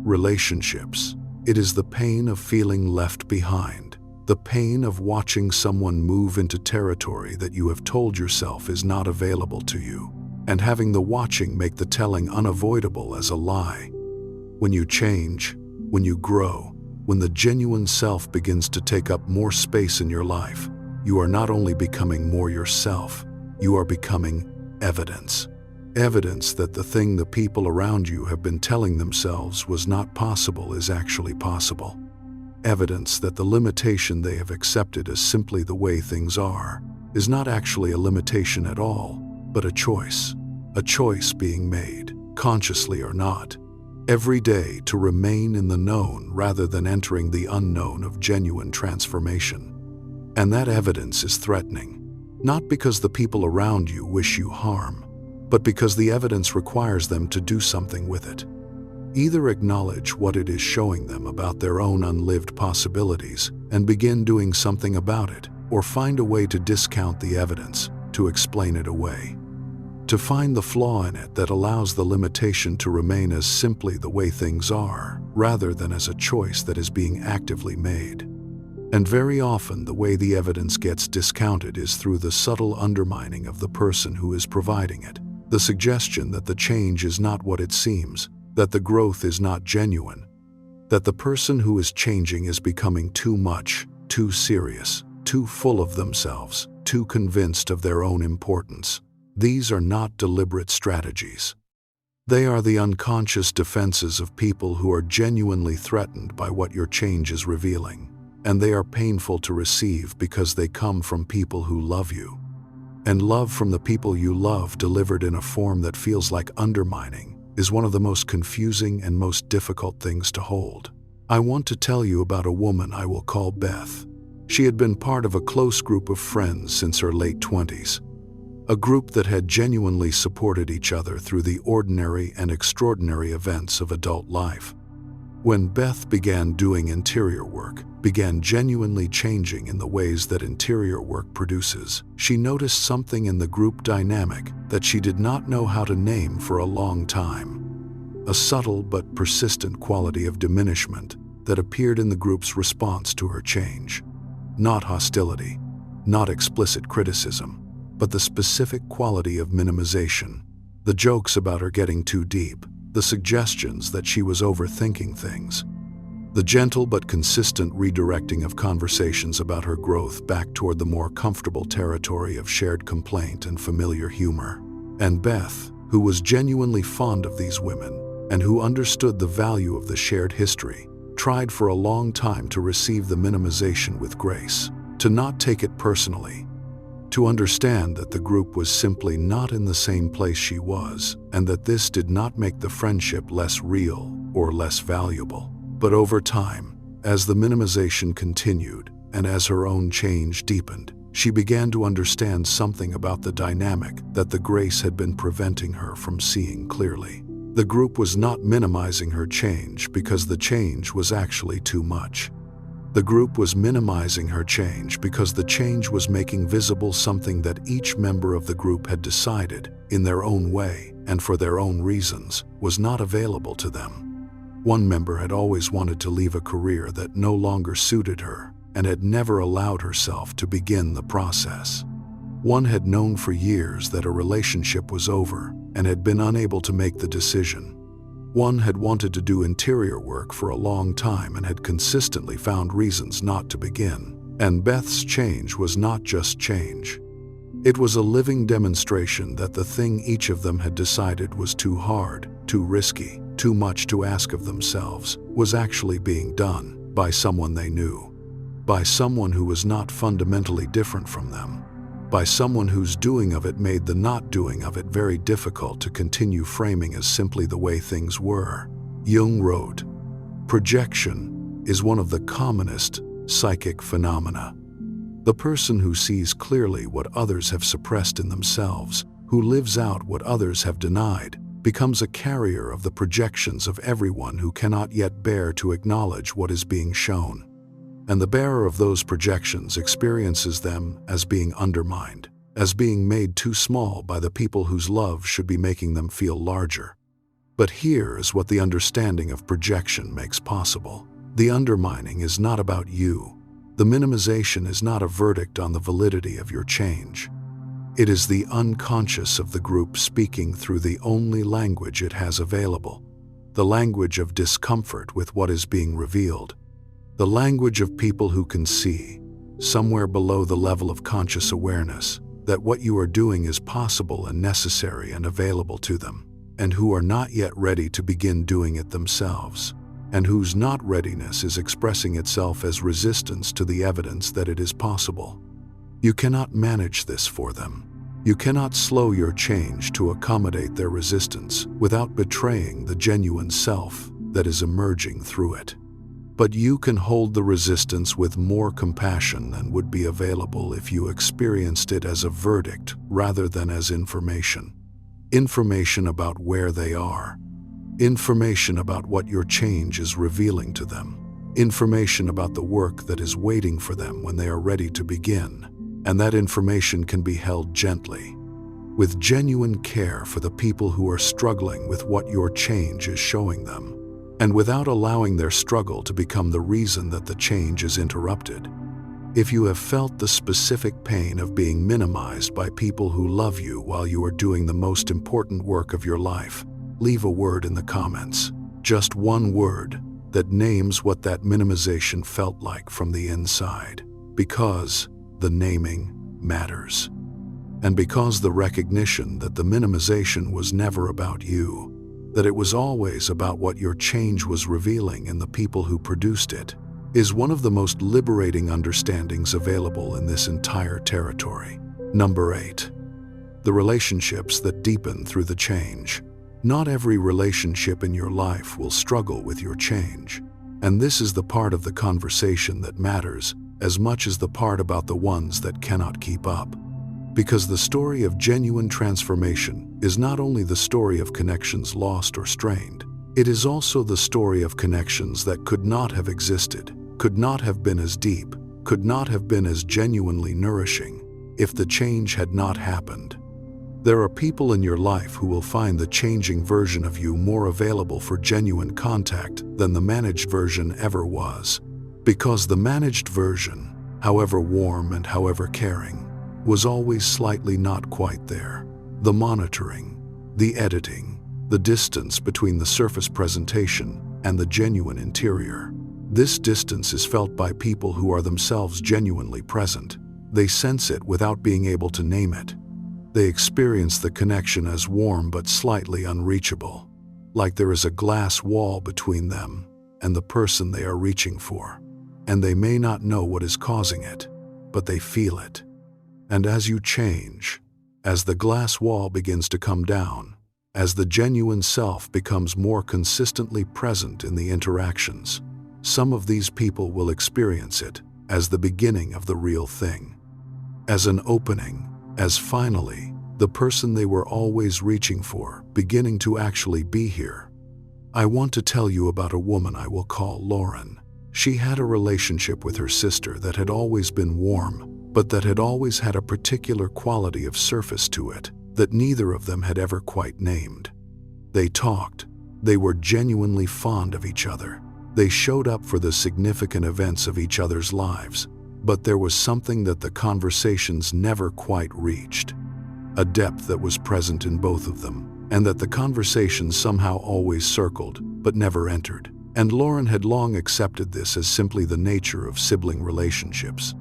Relationships. It is the pain of feeling left behind, the pain of watching someone move into territory that you have told yourself is not available to you, and having the watching make the telling unavoidable as a lie. When you change, when you grow, when the genuine self begins to take up more space in your life, you are not only becoming more yourself, you are becoming evidence. Evidence that the thing the people around you have been telling themselves was not possible is actually possible. Evidence that the limitation they have accepted as simply the way things are is not actually a limitation at all, but a choice being made, consciously or not, every day to remain in the known rather than entering the unknown of genuine transformation. And that evidence is threatening, not because the people around you wish you harm, but because the evidence requires them to do something with it. Either acknowledge what it is showing them about their own unlived possibilities and begin doing something about it, or find a way to discount the evidence, to explain it away. To find the flaw in it that allows the limitation to remain as simply the way things are, rather than as a choice that is being actively made. And very often the way the evidence gets discounted is through the subtle undermining of the person who is providing it. The suggestion that the change is not what it seems, that the growth is not genuine, that the person who is changing is becoming too much, too serious, too full of themselves, too convinced of their own importance. These are not deliberate strategies. They are the unconscious defenses of people who are genuinely threatened by what your change is revealing, and they are painful to receive because they come from people who love you. And love from the people you love delivered in a form that feels like undermining is one of the most confusing and most difficult things to hold. I want to tell you about a woman I will call Beth. She had been part of a close group of friends since her late 20s, a group that had genuinely supported each other through the ordinary and extraordinary events of adult life. When Beth began doing interior work, began genuinely changing in the ways that interior work produces, she noticed something in the group dynamic that she did not know how to name for a long time. A subtle but persistent quality of diminishment that appeared in the group's response to her change. Not hostility, not explicit criticism, but the specific quality of minimization. The jokes about her getting too deep, the suggestions that she was overthinking things, the gentle but consistent redirecting of conversations about her growth back toward the more comfortable territory of shared complaint and familiar humor. And Beth, who was genuinely fond of these women and who understood the value of the shared history, tried for a long time to receive the minimization with grace, to not take it personally, to understand that the group was simply not in the same place she was, and that this did not make the friendship less real or less valuable. But over time, as the minimization continued, and as her own change deepened, she began to understand something about the dynamic that the grace had been preventing her from seeing clearly. The group was not minimizing her change because the change was actually too much. The group was minimizing her change because the change was making visible something that each member of the group had decided, in their own way and for their own reasons, was not available to them. One member had always wanted to leave a career that no longer suited her and had never allowed herself to begin the process. One had known for years that a relationship was over and had been unable to make the decision. One had wanted to do interior work for a long time and had consistently found reasons not to begin. And Beth's change was not just change. It was a living demonstration that the thing each of them had decided was too hard, too risky, too much to ask of themselves, was actually being done by someone they knew, by someone who was not fundamentally different from them, by someone whose doing of it made the not doing of it very difficult to continue framing as simply the way things were. Jung wrote, "Projection, is one of the commonest psychic phenomena. The person who sees clearly what others have suppressed in themselves, who lives out what others have denied, becomes a carrier of the projections of everyone who cannot yet bear to acknowledge what is being shown. And the bearer of those projections experiences them as being undermined, as being made too small by the people whose love should be making them feel larger. But here is what the understanding of projection makes possible. The undermining is not about you. The minimization is not a verdict on the validity of your change. It is the unconscious of the group speaking through the only language it has available, the language of discomfort with what is being revealed, the language of people who can see, somewhere below the level of conscious awareness, that what you are doing is possible and necessary and available to them, and who are not yet ready to begin doing it themselves, and whose not readiness is expressing itself as resistance to the evidence that it is possible. You cannot manage this for them. You cannot slow your change to accommodate their resistance without betraying the genuine self that is emerging through it. But you can hold the resistance with more compassion than would be available if you experienced it as a verdict rather than as information. Information about where they are. Information about what your change is revealing to them. Information about the work that is waiting for them when they are ready to begin. And that information can be held gently, with genuine care for the people who are struggling with what your change is showing them, and without allowing their struggle to become the reason that the change is interrupted. If you have felt the specific pain of being minimized by people who love you while you are doing the most important work of your life, leave a word in the comments, just one word, that names what that minimization felt like from the inside, because the naming matters. And because the recognition that the minimization was never about you, that it was always about what your change was revealing in the people who produced it, is one of the most liberating understandings available in this entire territory. Number 8. The relationships that deepen through the change. Not every relationship in your life will struggle with your change. And this is the part of the conversation that matters as much as the part about the ones that cannot keep up. Because the story of genuine transformation is not only the story of connections lost or strained, it is also the story of connections that could not have existed, could not have been as deep, could not have been as genuinely nourishing if the change had not happened. There are people in your life who will find the changing version of you more available for genuine contact than the managed version ever was. Because the managed version, however warm and however caring, was always slightly not quite there. The monitoring, the editing, the distance between the surface presentation and the genuine interior. This distance is felt by people who are themselves genuinely present. They sense it without being able to name it. They experience the connection as warm but slightly unreachable, like there is a glass wall between them and the person they are reaching for. And they may not know what is causing it, but they feel it. And as you change, as the glass wall begins to come down, as the genuine self becomes more consistently present in the interactions, some of these people will experience it as the beginning of the real thing, as an opening, as finally, the person they were always reaching for, beginning to actually be here. I want to tell you about a woman I will call Lauren. She had a relationship with her sister that had always been warm, but that had always had a particular quality of surface to it that neither of them had ever quite named. They talked. They were genuinely fond of each other. They showed up for the significant events of each other's lives, but there was something that the conversations never quite reached, a depth that was present in both of them, and that the conversations somehow always circled but never entered. And Lauren had long accepted this as simply the nature of sibling relationships.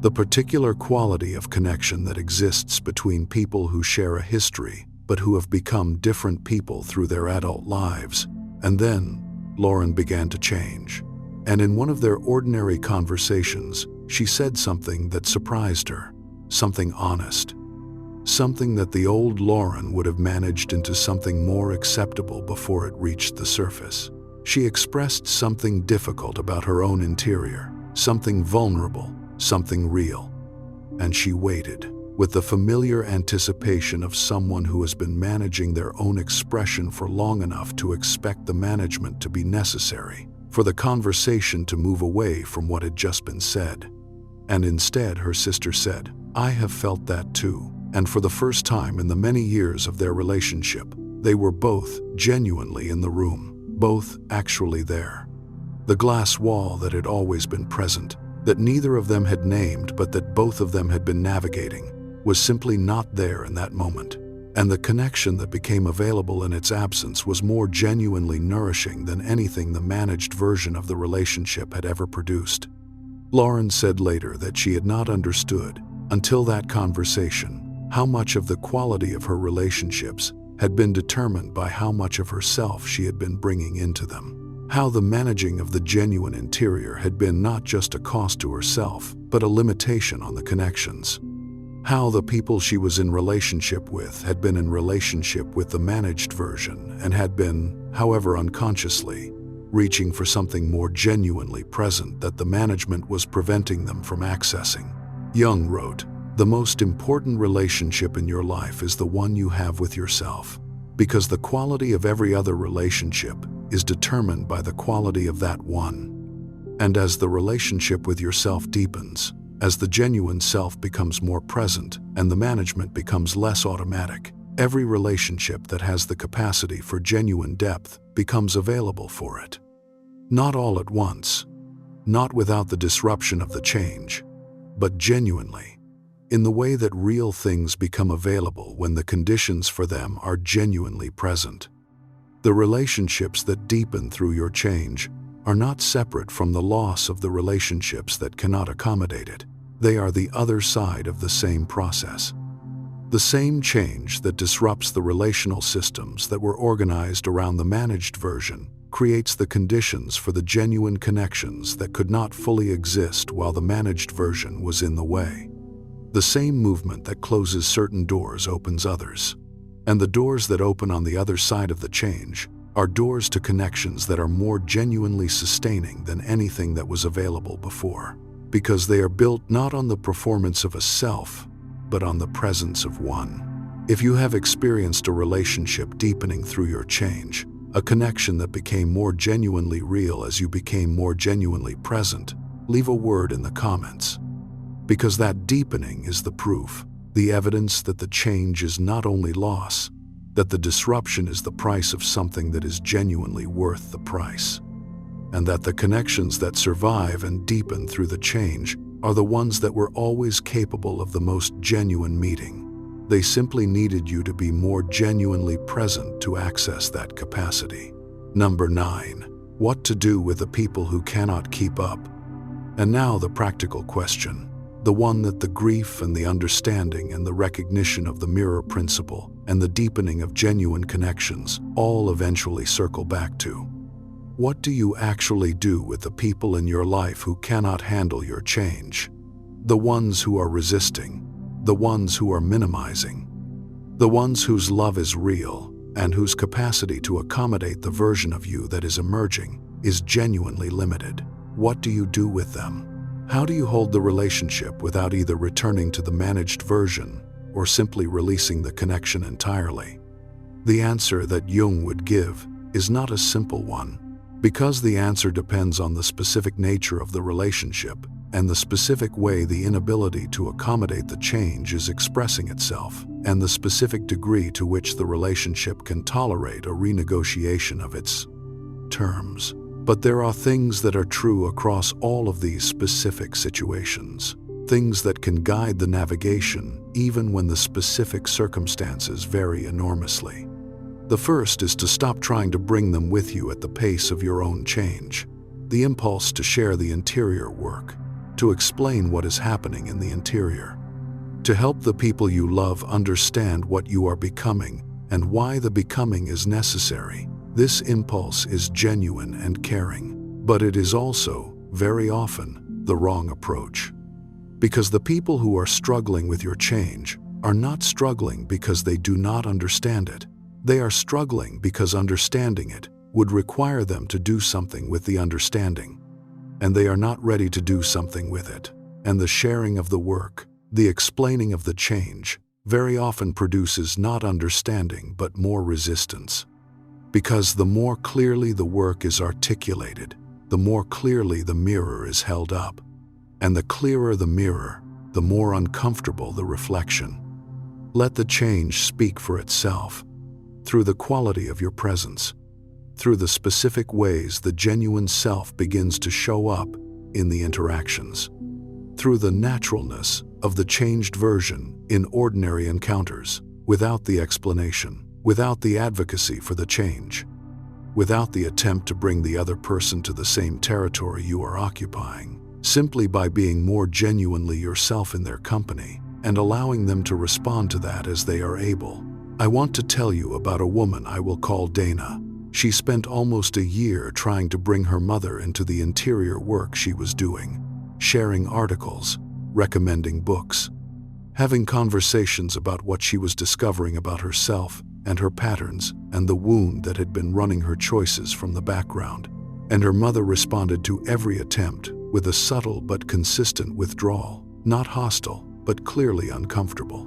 The particular quality of connection that exists between people who share a history but who have become different people through their adult lives. And then, Lauren began to change. And in one of their ordinary conversations, she said something that surprised her, something honest, something that the old Lauren would have managed into something more acceptable before it reached the surface. She expressed something difficult about her own interior, something vulnerable, something real. And she waited, with the familiar anticipation of someone who has been managing their own expression for long enough to expect the management to be necessary, for the conversation to move away from what had just been said. And instead, her sister said, "I have felt that too." And for the first time in the many years of their relationship, they were both genuinely in the room, both actually there. The glass wall that had always been present, that neither of them had named but that both of them had been navigating, was simply not there in that moment. And the connection that became available in its absence was more genuinely nourishing than anything the managed version of the relationship had ever produced. Lauren said later that she had not understood, until that conversation, how much of the quality of her relationships had been determined by how much of herself she had been bringing into them. How the managing of the genuine interior had been not just a cost to herself, but a limitation on the connections. How the people she was in relationship with had been in relationship with the managed version and had been, however unconsciously, reaching for something more genuinely present that the management was preventing them from accessing. Jung wrote, "The most important relationship in your life is the one you have with yourself, because the quality of every other relationship is determined by the quality of that one. And as the relationship with yourself deepens, as the genuine self becomes more present and the management becomes less automatic, every relationship that has the capacity for genuine depth becomes available for it. Not all at once, not without the disruption of the change, but genuinely, in the way that real things become available when the conditions for them are genuinely present. The relationships that deepen through your change are not separate from the loss of the relationships that cannot accommodate it. They are the other side of the same process. The same change that disrupts the relational systems that were organized around the managed version creates the conditions for the genuine connections that could not fully exist while the managed version was in the way. The same movement that closes certain doors opens others. And the doors that open on the other side of the change are doors to connections that are more genuinely sustaining than anything that was available before, because they are built not on the performance of a self, but on the presence of one. If you have experienced a relationship deepening through your change, a connection that became more genuinely real as you became more genuinely present, leave a word in the comments. Because that deepening is the proof, the evidence that the change is not only loss, that the disruption is the price of something that is genuinely worth the price, and that the connections that survive and deepen through the change are the ones that were always capable of the most genuine meeting. They simply needed you to be more genuinely present to access that capacity. Number 9. What to do with the people who cannot keep up? And now the practical question. The one that the grief and the understanding and the recognition of the mirror principle and the deepening of genuine connections all eventually circle back to. What do you actually do with the people in your life who cannot handle your change? The ones who are resisting, the ones who are minimizing, the ones whose love is real and whose capacity to accommodate the version of you that is emerging is genuinely limited. What do you do with them? How do you hold the relationship without either returning to the managed version or simply releasing the connection entirely? The answer that Jung would give is not a simple one, because the answer depends on the specific nature of the relationship and the specific way the inability to accommodate the change is expressing itself, and the specific degree to which the relationship can tolerate a renegotiation of its terms. But there are things that are true across all of these specific situations, things that can guide the navigation even when the specific circumstances vary enormously. The first is to stop trying to bring them with you at the pace of your own change. The impulse to share the interior work, to explain what is happening in the interior, to help the people you love understand what you are becoming and why the becoming is necessary. This impulse is genuine and caring, but it is also, very often, the wrong approach. Because the people who are struggling with your change are not struggling because they do not understand it. They are struggling because understanding it would require them to do something with the understanding, and they are not ready to do something with it. And the sharing of the work, the explaining of the change, very often produces not understanding but more resistance. Because the more clearly the work is articulated, the more clearly the mirror is held up. And the clearer the mirror, the more uncomfortable the reflection. Let the change speak for itself, through the quality of your presence, through the specific ways the genuine self begins to show up in the interactions, through the naturalness of the changed version in ordinary encounters, without the explanation, without the advocacy for the change, without the attempt to bring the other person to the same territory you are occupying, simply by being more genuinely yourself in their company and allowing them to respond to that as they are able. I want to tell you about a woman I will call Dana. She spent almost a year trying to bring her mother into the interior work she was doing, sharing articles, recommending books, having conversations about what she was discovering about herself and her patterns and the wound that had been running her choices from the background. And her mother responded to every attempt with a subtle but consistent withdrawal, not hostile, but clearly uncomfortable.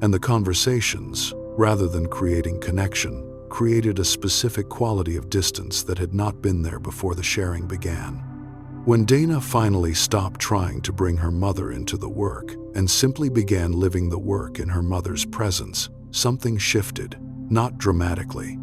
And the conversations, rather than creating connection, created a specific quality of distance that had not been there before the sharing began. When Dana finally stopped trying to bring her mother into the work and simply began living the work in her mother's presence, something shifted, not dramatically,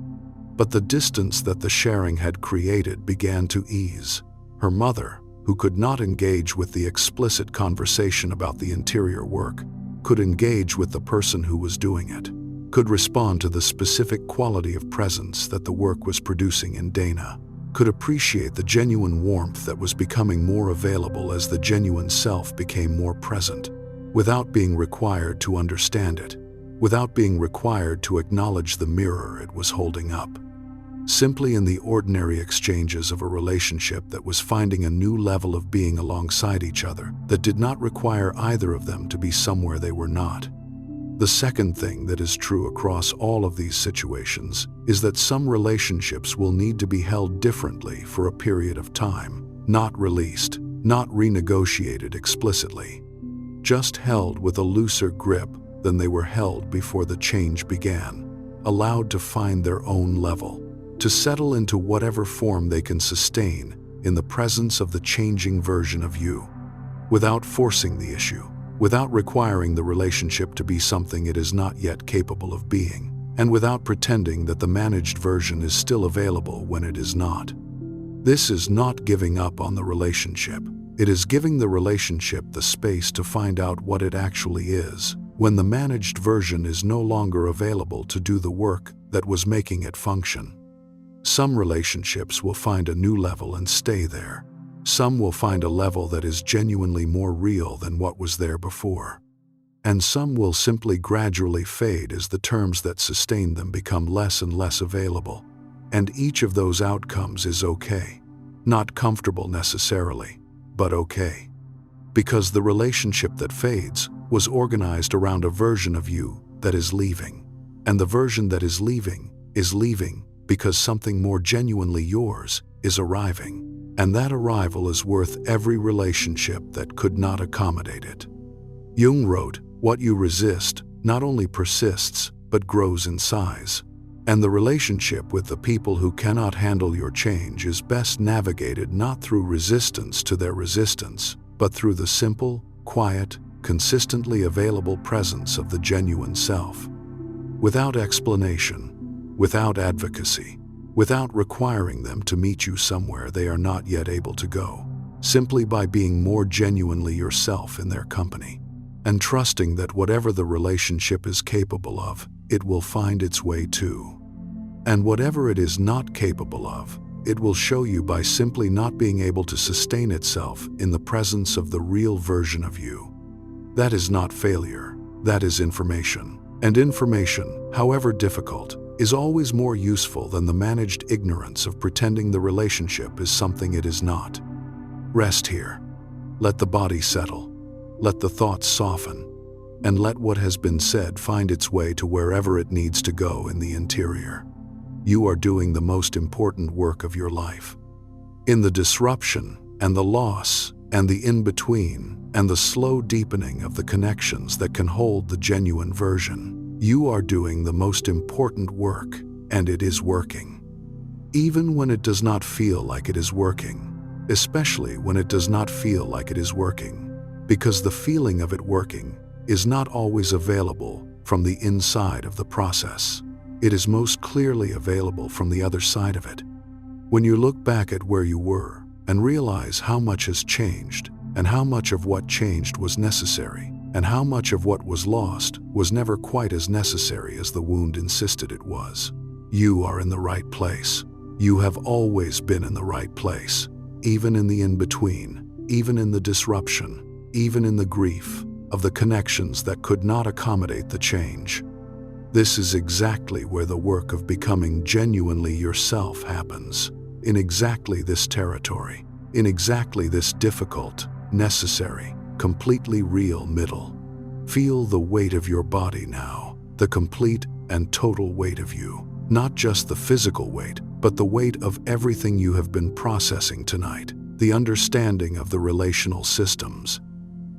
but the distance that the sharing had created began to ease. Her mother, who could not engage with the explicit conversation about the interior work, could engage with the person who was doing it, could respond to the specific quality of presence that the work was producing in Dana, could appreciate the genuine warmth that was becoming more available as the genuine self became more present, without being required to understand it, without being required to acknowledge the mirror it was holding up. Simply in the ordinary exchanges of a relationship that was finding a new level of being alongside each other that did not require either of them to be somewhere they were not. The second thing that is true across all of these situations is that some relationships will need to be held differently for a period of time, not released, not renegotiated explicitly, just held with a looser grip than they were held before the change began, allowed to find their own level, to settle into whatever form they can sustain in the presence of the changing version of you, without forcing the issue, without requiring the relationship to be something it is not yet capable of being, and without pretending that the managed version is still available when it is not. This is not giving up on the relationship. It is giving the relationship the space to find out what it actually is, when the managed version is no longer available to do the work that was making it function. Some relationships will find a new level and stay there. Some will find a level that is genuinely more real than what was there before. And some will simply gradually fade as the terms that sustain them become less and less available. And each of those outcomes is okay. Not comfortable necessarily, but okay. Because the relationship that fades was organized around a version of you that is leaving. And the version that is leaving because something more genuinely yours is arriving. And that arrival is worth every relationship that could not accommodate it. Jung wrote, "What you resist not only persists, but grows in size." And the relationship with the people who cannot handle your change is best navigated not through resistance to their resistance, but through the simple, quiet, consistently available presence of the genuine self. Without explanation, without advocacy, without requiring them to meet you somewhere they are not yet able to go, simply by being more genuinely yourself in their company, and trusting that whatever the relationship is capable of, it will find its way to. And whatever it is not capable of, it will show you by simply not being able to sustain itself in the presence of the real version of you. That is not failure, that is information. And information, however difficult, is always more useful than the managed ignorance of pretending the relationship is something it is not. Rest here. Let the body settle. Let the thoughts soften. And let what has been said find its way to wherever it needs to go in the interior. you are doing the most important work of your life. In the disruption and the loss and the in-between and the slow deepening of the connections that can hold the genuine version, you are doing the most important work, and it is working. Even when it does not feel like it is working, especially when it does not feel like it is working, because the feeling of it working is not always available from the inside of the process. It is most clearly available from the other side of it. When you look back at where you were and realize how much has changed, and how much of what changed was necessary, and how much of what was lost was never quite as necessary as the wound insisted it was, you are in the right place. You have always been in the right place, even in the in-between, even in the disruption, even in the grief of the connections that could not accommodate the change. This is exactly where the work of becoming genuinely yourself happens, in exactly this territory, in exactly this difficult, necessary, completely real middle. Feel the weight of your body now, the complete and total weight of you, not just the physical weight, but the weight of everything you have been processing tonight, the understanding of the relational systems,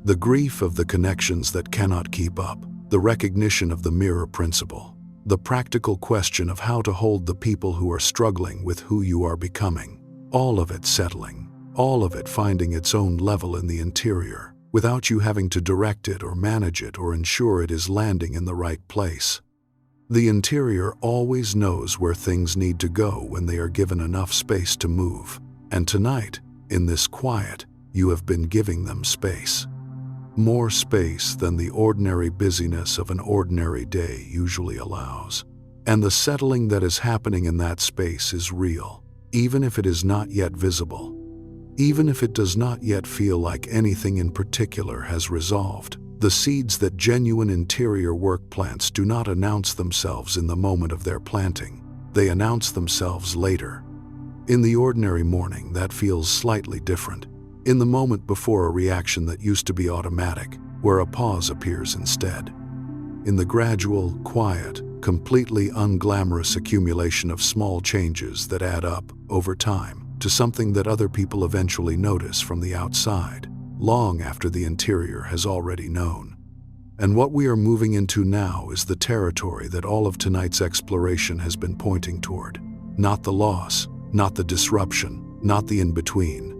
the grief of the connections that cannot keep up, the recognition of the mirror principle, the practical question of how to hold the people who are struggling with who you are becoming, all of it settling, all of it finding its own level in the interior, without you having to direct it or manage it or ensure it is landing in the right place. The interior always knows where things need to go when they are given enough space to move, and tonight, in this quiet, you have been giving them space. More space than the ordinary busyness of an ordinary day usually allows. And the settling that is happening in that space is real, even if it is not yet visible. Even if it does not yet feel like anything in particular has resolved, the seeds that genuine interior work plants do not announce themselves in the moment of their planting. They announce themselves later. In the ordinary morning, that feels slightly different. In the moment before a reaction that used to be automatic, where a pause appears instead. In the gradual, quiet, completely unglamorous accumulation of small changes that add up, over time, to something that other people eventually notice from the outside, long after the interior has already known. And what we are moving into now is the territory that all of tonight's exploration has been pointing toward. Not the loss, not the disruption, not the in-between,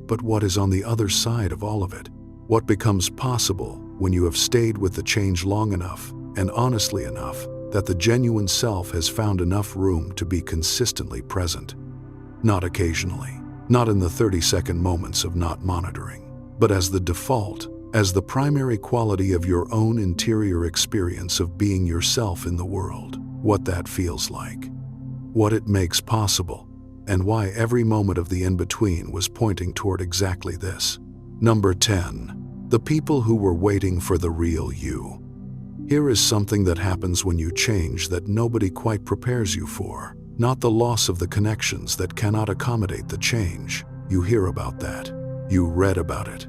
but what is on the other side of all of it. What becomes possible when you have stayed with the change long enough and honestly enough that the genuine self has found enough room to be consistently present. Not occasionally, not in the 30-second moments of not monitoring, but as the default, as the primary quality of your own interior experience of being yourself in the world, what that feels like, what it makes possible, and why every moment of the in-between was pointing toward exactly this. Number 10. The people who were waiting for the real you. Here is something that happens when you change that nobody quite prepares you for. Not the loss of the connections that cannot accommodate the change. You hear about that. You read about it.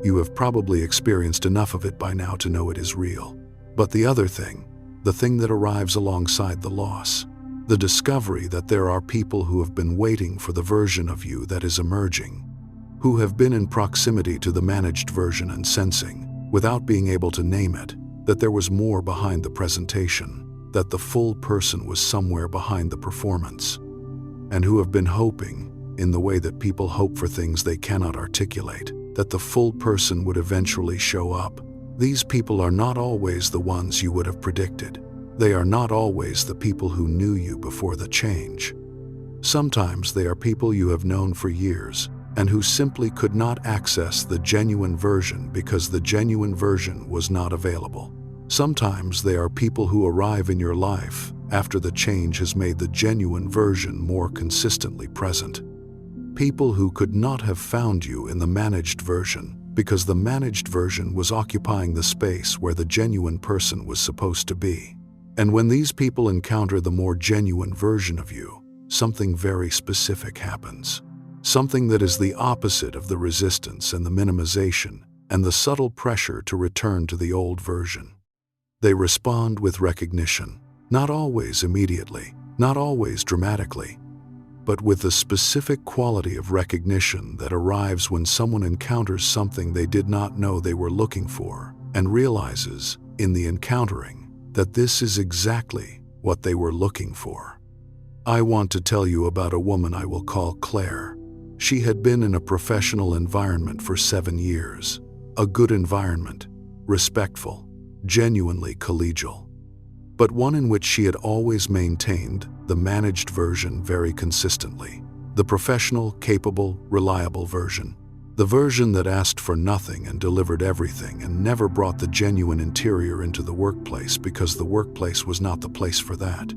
You have probably experienced enough of it by now to know it is real. But the other thing, the thing that arrives alongside the loss, the discovery that there are people who have been waiting for the version of you that is emerging, who have been in proximity to the managed version and sensing, without being able to name it, that there was more behind the presentation, that the full person was somewhere behind the performance, and who have been hoping, in the way that people hope for things they cannot articulate, that the full person would eventually show up. These people are not always the ones you would have predicted. They are not always the people who knew you before the change. Sometimes they are people you have known for years and who simply could not access the genuine version because the genuine version was not available. Sometimes they are people who arrive in your life after the change has made the genuine version more consistently present. People who could not have found you in the managed version because the managed version was occupying the space where the genuine person was supposed to be. And when these people encounter the more genuine version of you, something very specific happens. Something that is the opposite of the resistance and the minimization and the subtle pressure to return to the old version. They respond with recognition, not always immediately, not always dramatically, but with the specific quality of recognition that arrives when someone encounters something they did not know they were looking for and realizes, in the encountering, that this is exactly what they were looking for. I want to tell you about a woman I will call Claire. She had been in a professional environment for 7 years. A good environment, respectful, genuinely collegial, but one in which she had always maintained the managed version very consistently. The professional, capable, reliable version. The version that asked for nothing and delivered everything and never brought the genuine interior into the workplace because the workplace was not the place for that.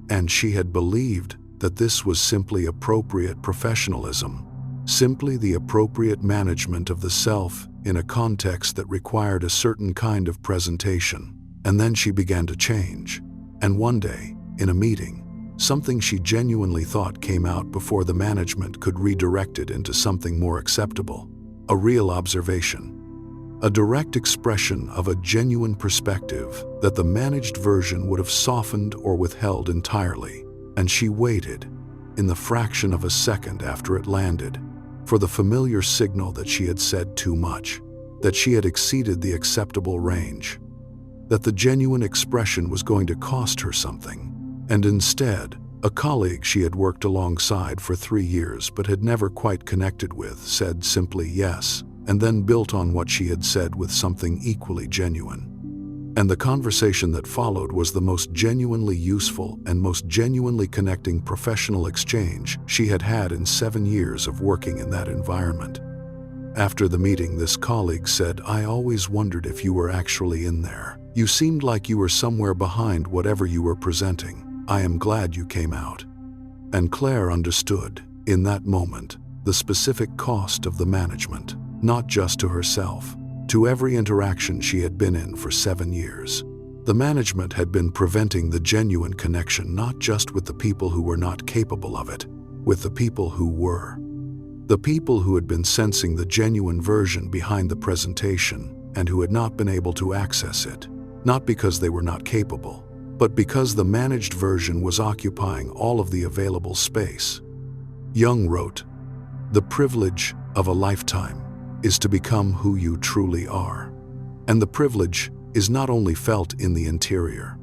And she had believed that this was simply appropriate professionalism, simply the appropriate management of the self in a context that required a certain kind of presentation. And then she began to change. And one day, in a meeting, something she genuinely thought came out before the management could redirect it into something more acceptable. A real observation. A direct expression of a genuine perspective that the managed version would have softened or withheld entirely. And she waited, in the fraction of a second after it landed, for the familiar signal that she had said too much, that she had exceeded the acceptable range, that the genuine expression was going to cost her something. And instead, a colleague she had worked alongside for 3 years but had never quite connected with said simply yes, and then built on what she had said with something equally genuine. And the conversation that followed was the most genuinely useful and most genuinely connecting professional exchange she had had in 7 years of working in that environment. After the meeting, this colleague said, "I always wondered if you were actually in there. You seemed like you were somewhere behind whatever you were presenting. I am glad you came out." And Claire understood, in that moment, the specific cost of the management, not just to herself, to every interaction she had been in for 7 years. The management had been preventing the genuine connection not just with the people who were not capable of it, with the people who were. The people who had been sensing the genuine version behind the presentation and who had not been able to access it, not because they were not capable, but because the managed version was occupying all of the available space. Jung wrote, "The privilege of a lifetime is to become who you truly are." And the privilege is not only felt in the interior.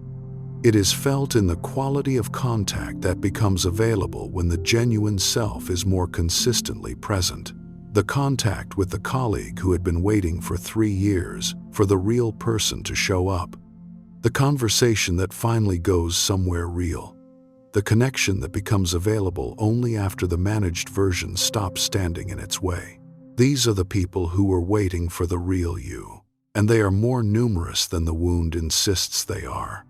It is felt in the quality of contact that becomes available when the genuine self is more consistently present. The contact with the colleague who had been waiting for 3 years for the real person to show up. The conversation that finally goes somewhere real. The connection that becomes available only after the managed version stops standing in its way. These are the people who were waiting for the real you, and they are more numerous than the wound insists they are.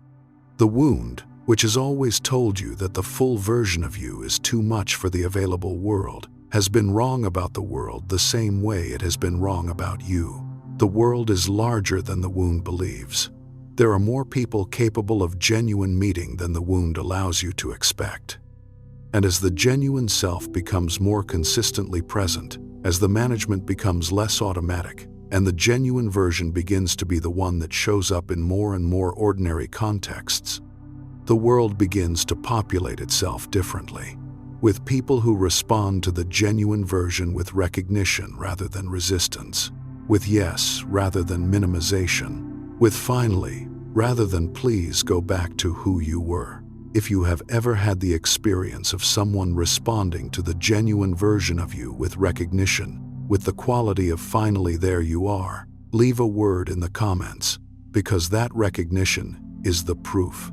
The wound, which has always told you that the full version of you is too much for the available world, has been wrong about the world the same way it has been wrong about you. The world is larger than the wound believes. There are more people capable of genuine meeting than the wound allows you to expect. And as the genuine self becomes more consistently present, as the management becomes less automatic, and the genuine version begins to be the one that shows up in more and more ordinary contexts, the world begins to populate itself differently, with people who respond to the genuine version with recognition rather than resistance, with yes rather than minimization, with finally rather than please go back to who you were. If you have ever had the experience of someone responding to the genuine version of you with recognition, with the quality of finally there you are, leave a word in the comments, because that recognition is the proof.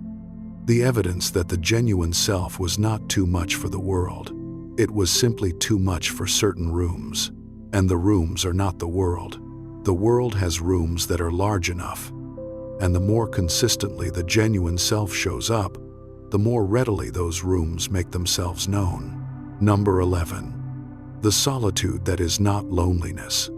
The evidence that the genuine self was not too much for the world. It was simply too much for certain rooms. And the rooms are not the world. The world has rooms that are large enough. And the more consistently the genuine self shows up, the more readily those rooms make themselves known. Number 11. The solitude that is not loneliness.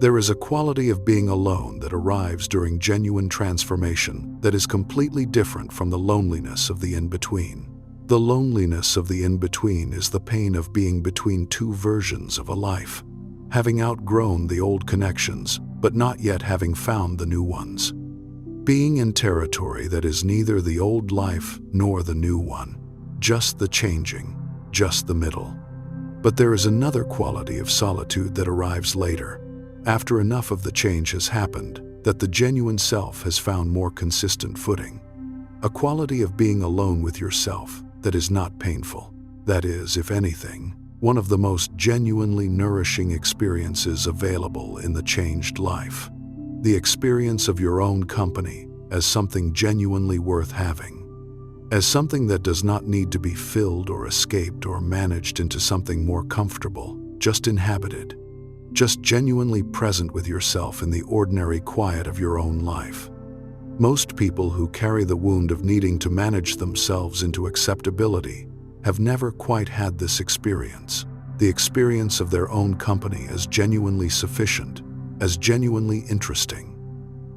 There is a quality of being alone that arrives during genuine transformation that is completely different from the loneliness of the in-between. The loneliness of the in-between is the pain of being between two versions of a life, having outgrown the old connections, but not yet having found the new ones. Being in territory that is neither the old life nor the new one. just the changing, just the middle. But there is another quality of solitude that arrives later, after enough of the change has happened, that the genuine self has found more consistent footing. A quality of being alone with yourself that is not painful. That is, if anything, one of the most genuinely nourishing experiences available in the changed life. The experience of your own company as something genuinely worth having. As something that does not need to be filled or escaped or managed into something more comfortable, just inhabited. Just genuinely present with yourself in the ordinary quiet of your own life. Most people who carry the wound of needing to manage themselves into acceptability have never quite had this experience, the experience of their own company as genuinely sufficient, as genuinely interesting,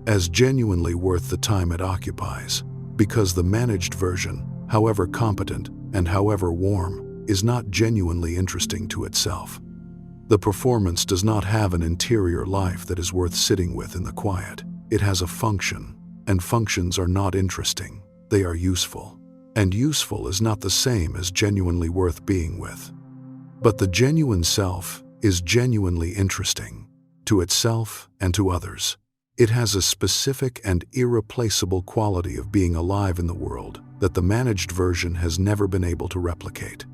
as genuinely worth the time it occupies, because the managed version, however competent and however warm, is not genuinely interesting to itself. The performance does not have an interior life that is worth sitting with in the quiet. It has a function, and functions are not interesting, they are useful. And useful is not the same as genuinely worth being with. But the genuine self is genuinely interesting, to itself and to others. It has a specific and irreplaceable quality of being alive in the world that the managed version has never been able to replicate.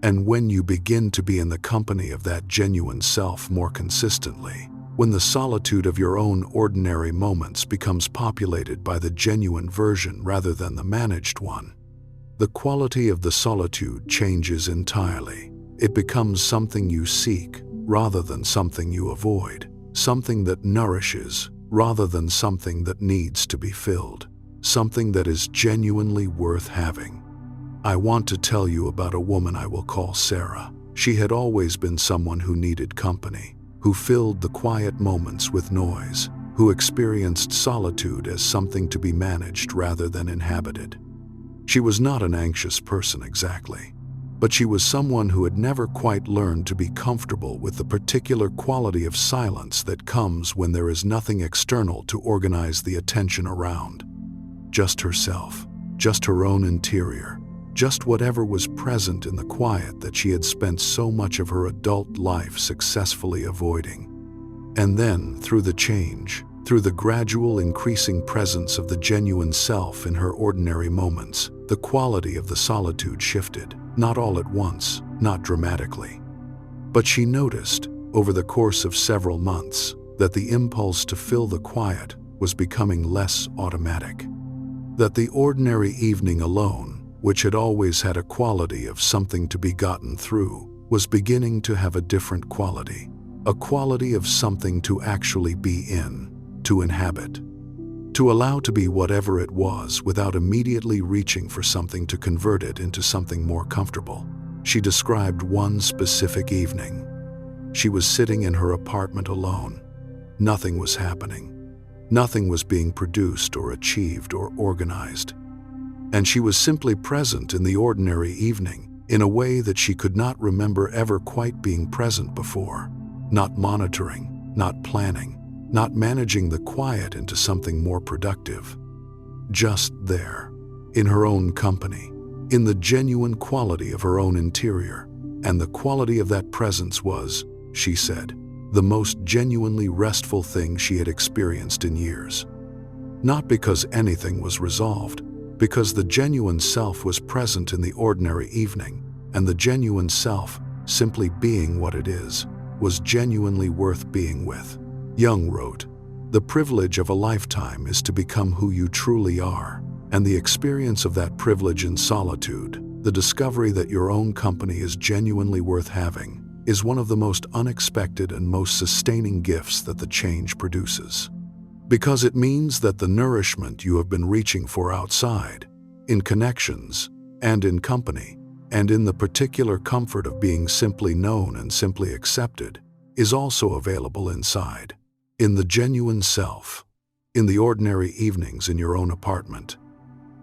And when you begin to be in the company of that genuine self more consistently, when the solitude of your own ordinary moments becomes populated by the genuine version rather than the managed one, the quality of the solitude changes entirely. It becomes something you seek rather than something you avoid, something that nourishes rather than something that needs to be filled, something that is genuinely worth having. I want to tell you about a woman I will call Sarah. She had always been someone who needed company, who filled the quiet moments with noise, who experienced solitude as something to be managed rather than inhabited. She was not an anxious person exactly, but she was someone who had never quite learned to be comfortable with the particular quality of silence that comes when there is nothing external to organize the attention around. Just herself, just her own interior, just whatever was present in the quiet that she had spent so much of her adult life successfully avoiding. And then, through the change, through the gradual increasing presence of the genuine self in her ordinary moments, the quality of the solitude shifted, not all at once, not dramatically. But she noticed, over the course of several months, that the impulse to fill the quiet was becoming less automatic. That the ordinary evening alone, which had always had a quality of something to be gotten through, was beginning to have a different quality, a quality of something to actually be in, to inhabit, to allow to be whatever it was without immediately reaching for something to convert it into something more comfortable. She described one specific evening. She was sitting in her apartment alone. Nothing was happening. Nothing was being produced or achieved or organized. And she was simply present in the ordinary evening in a way that she could not remember ever quite being present before. Not monitoring, not planning, not managing the quiet into something more productive. Just there, in her own company, in the genuine quality of her own interior. And the quality of that presence was, she said, the most genuinely restful thing she had experienced in years. Not because anything was resolved, because the genuine self was present in the ordinary evening, and the genuine self, simply being what it is, was genuinely worth being with. Jung wrote, "The privilege of a lifetime is to become who you truly are, and the experience of that privilege in solitude, the discovery that your own company is genuinely worth having, is one of the most unexpected and most sustaining gifts that the change produces. Because it means that the nourishment you have been reaching for outside, in connections, and in company, and in the particular comfort of being simply known and simply accepted, is also available inside, in the genuine self, in the ordinary evenings in your own apartment,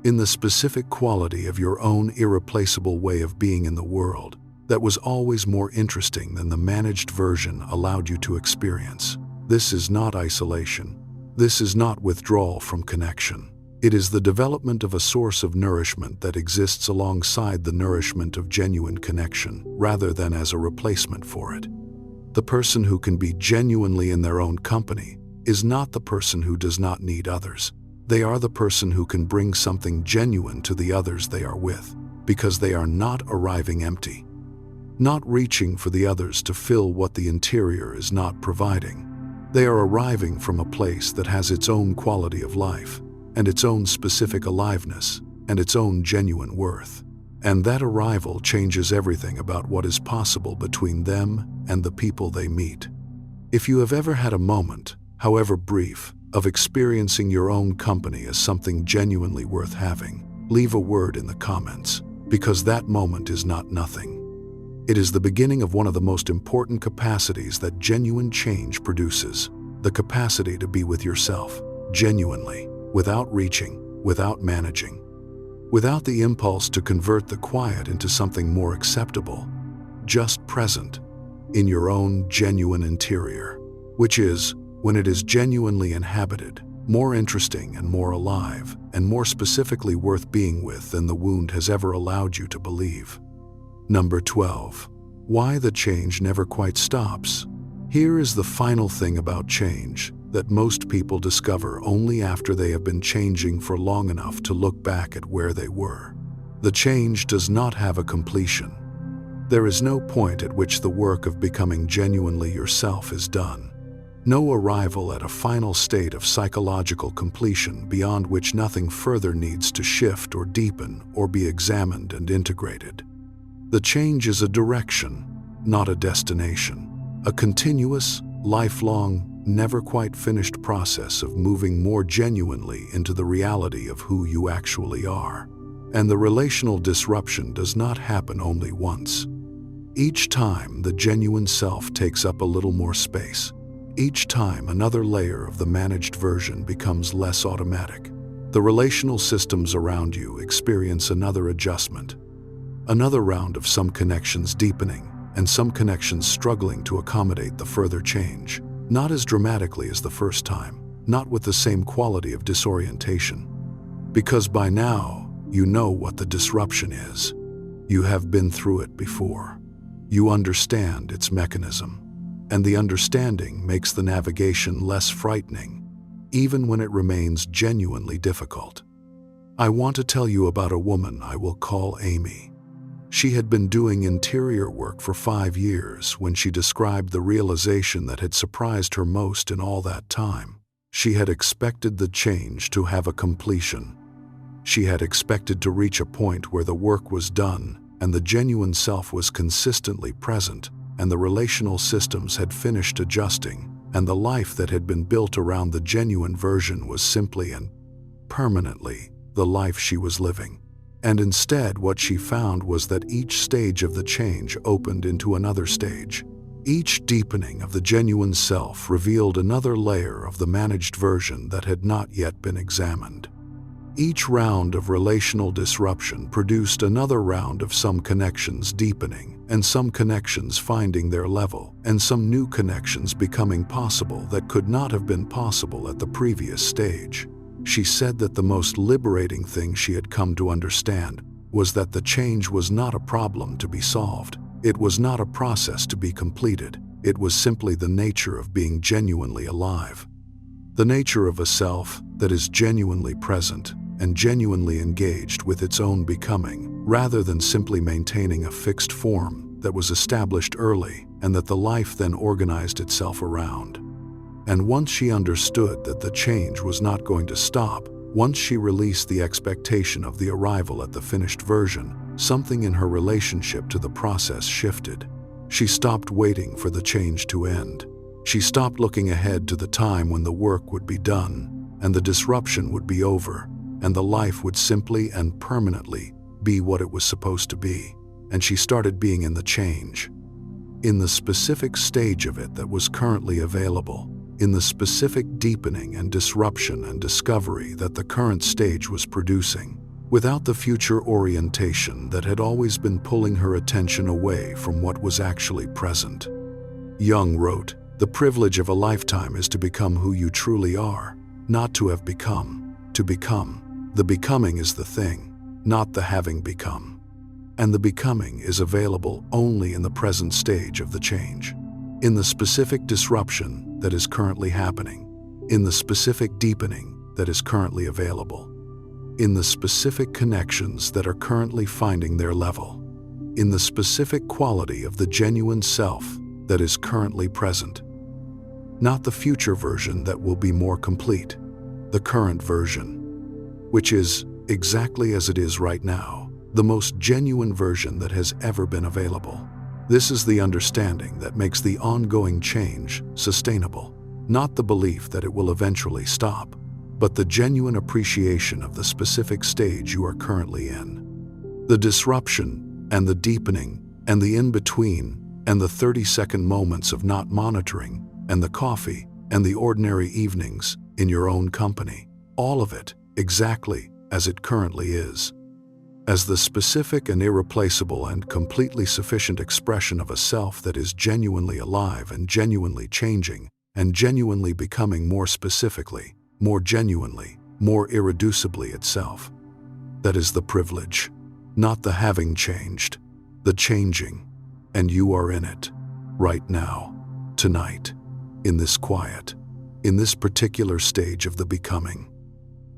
in the specific quality of your own irreplaceable way of being in the world that was always more interesting than the managed version allowed you to experience. This is not isolation. This is not withdrawal from connection. It is the development of a source of nourishment that exists alongside the nourishment of genuine connection, rather than as a replacement for it. The person who can be genuinely in their own company is not the person who does not need others. They are the person who can bring something genuine to the others they are with, because they are not arriving empty, not reaching for the others to fill what the interior is not providing. They are arriving from a place that has its own quality of life, and its own specific aliveness, and its own genuine worth. And that arrival changes everything about what is possible between them and the people they meet. If you have ever had a moment, however brief, of experiencing your own company as something genuinely worth having, leave a word in the comments, because that moment is not nothing. It is the beginning of one of the most important capacities that genuine change produces, the capacity to be with yourself, genuinely, without reaching, without managing, without the impulse to convert the quiet into something more acceptable, just present, in your own genuine interior, which is, when it is genuinely inhabited, more interesting and more alive, and more specifically worth being with than the wound has ever allowed you to believe. Number 12. Why the change never quite stops. Here is the final thing about change that most people discover only after they have been changing for long enough to look back at where they were. The change does not have a completion. There is no point at which the work of becoming genuinely yourself is done. No arrival at a final state of psychological completion beyond which nothing further needs to shift or deepen or be examined and integrated. The change is a direction, not a destination, a continuous, lifelong, never quite finished process of moving more genuinely into the reality of who you actually are. And the relational disruption does not happen only once. Each time the genuine self takes up a little more space. Each time another layer of the managed version becomes less automatic. The relational systems around you experience another adjustment. Another round of some connections deepening, and some connections struggling to accommodate the further change, not as dramatically as the first time, not with the same quality of disorientation. Because by now, you know what the disruption is. You have been through it before. You understand its mechanism, and the understanding makes the navigation less frightening, even when it remains genuinely difficult. I want to tell you about a woman I will call Amy. She had been doing interior work for 5 years when she described the realization that had surprised her most in all that time. She had expected the change to have a completion. She had expected to reach a point where the work was done and the genuine self was consistently present, and the relational systems had finished adjusting, and the life that had been built around the genuine version was simply and permanently the life she was living. And instead, what she found was that each stage of the change opened into another stage. Each deepening of the genuine self revealed another layer of the managed version that had not yet been examined. Each round of relational disruption produced another round of some connections deepening, and some connections finding their level, and some new connections becoming possible that could not have been possible at the previous stage. She said that the most liberating thing she had come to understand was that the change was not a problem to be solved. It was not a process to be completed. It was simply the nature of being genuinely alive. The nature of a self that is genuinely present and genuinely engaged with its own becoming, rather than simply maintaining a fixed form that was established early and that the life then organized itself around. And once she understood that the change was not going to stop, once she released the expectation of the arrival at the finished version, something in her relationship to the process shifted. She stopped waiting for the change to end. She stopped looking ahead to the time when the work would be done, and the disruption would be over, and the life would simply and permanently be what it was supposed to be. And she started being in the change, in the specific stage of it that was currently available, in the specific deepening and disruption and discovery that the current stage was producing, without the future orientation that had always been pulling her attention away from what was actually present. Jung wrote, "The privilege of a lifetime is to become who you truly are, not to have become, to become." The becoming is the thing, not the having become. And the becoming is available only in the present stage of the change, in the specific disruption that is currently happening, in the specific deepening that is currently available, in the specific connections that are currently finding their level, in the specific quality of the genuine self that is currently present. Not the future version that will be more complete, the current version, which is exactly as it is right now, the most genuine version that has ever been available. This is the understanding that makes the ongoing change sustainable, not the belief that it will eventually stop, but the genuine appreciation of the specific stage you are currently in. The disruption and the deepening and the in-between and the 30-second moments of not monitoring and the coffee and the ordinary evenings in your own company, all of it exactly as it currently is, as the specific and irreplaceable and completely sufficient expression of a self that is genuinely alive and genuinely changing and genuinely becoming more specifically, more genuinely, more irreducibly itself. That is the privilege, not the having changed, the changing, and you are in it, right now, tonight, in this quiet, in this particular stage of the becoming.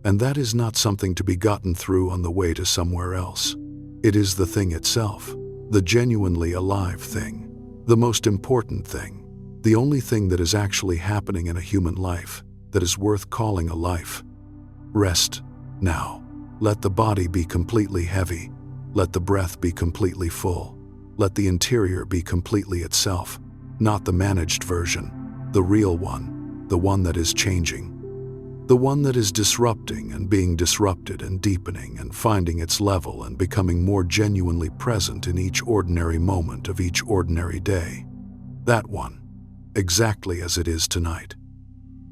And that is not something to be gotten through on the way to somewhere else. It is the thing itself, the genuinely alive thing, the most important thing, the only thing that is actually happening in a human life that is worth calling a life. Rest now. Let the body be completely heavy. Let the breath be completely full. Let the interior be completely itself, not the managed version, the real one, the one that is changing, the one that is disrupting and being disrupted and deepening and finding its level and becoming more genuinely present in each ordinary moment of each ordinary day. That one, exactly as it is tonight,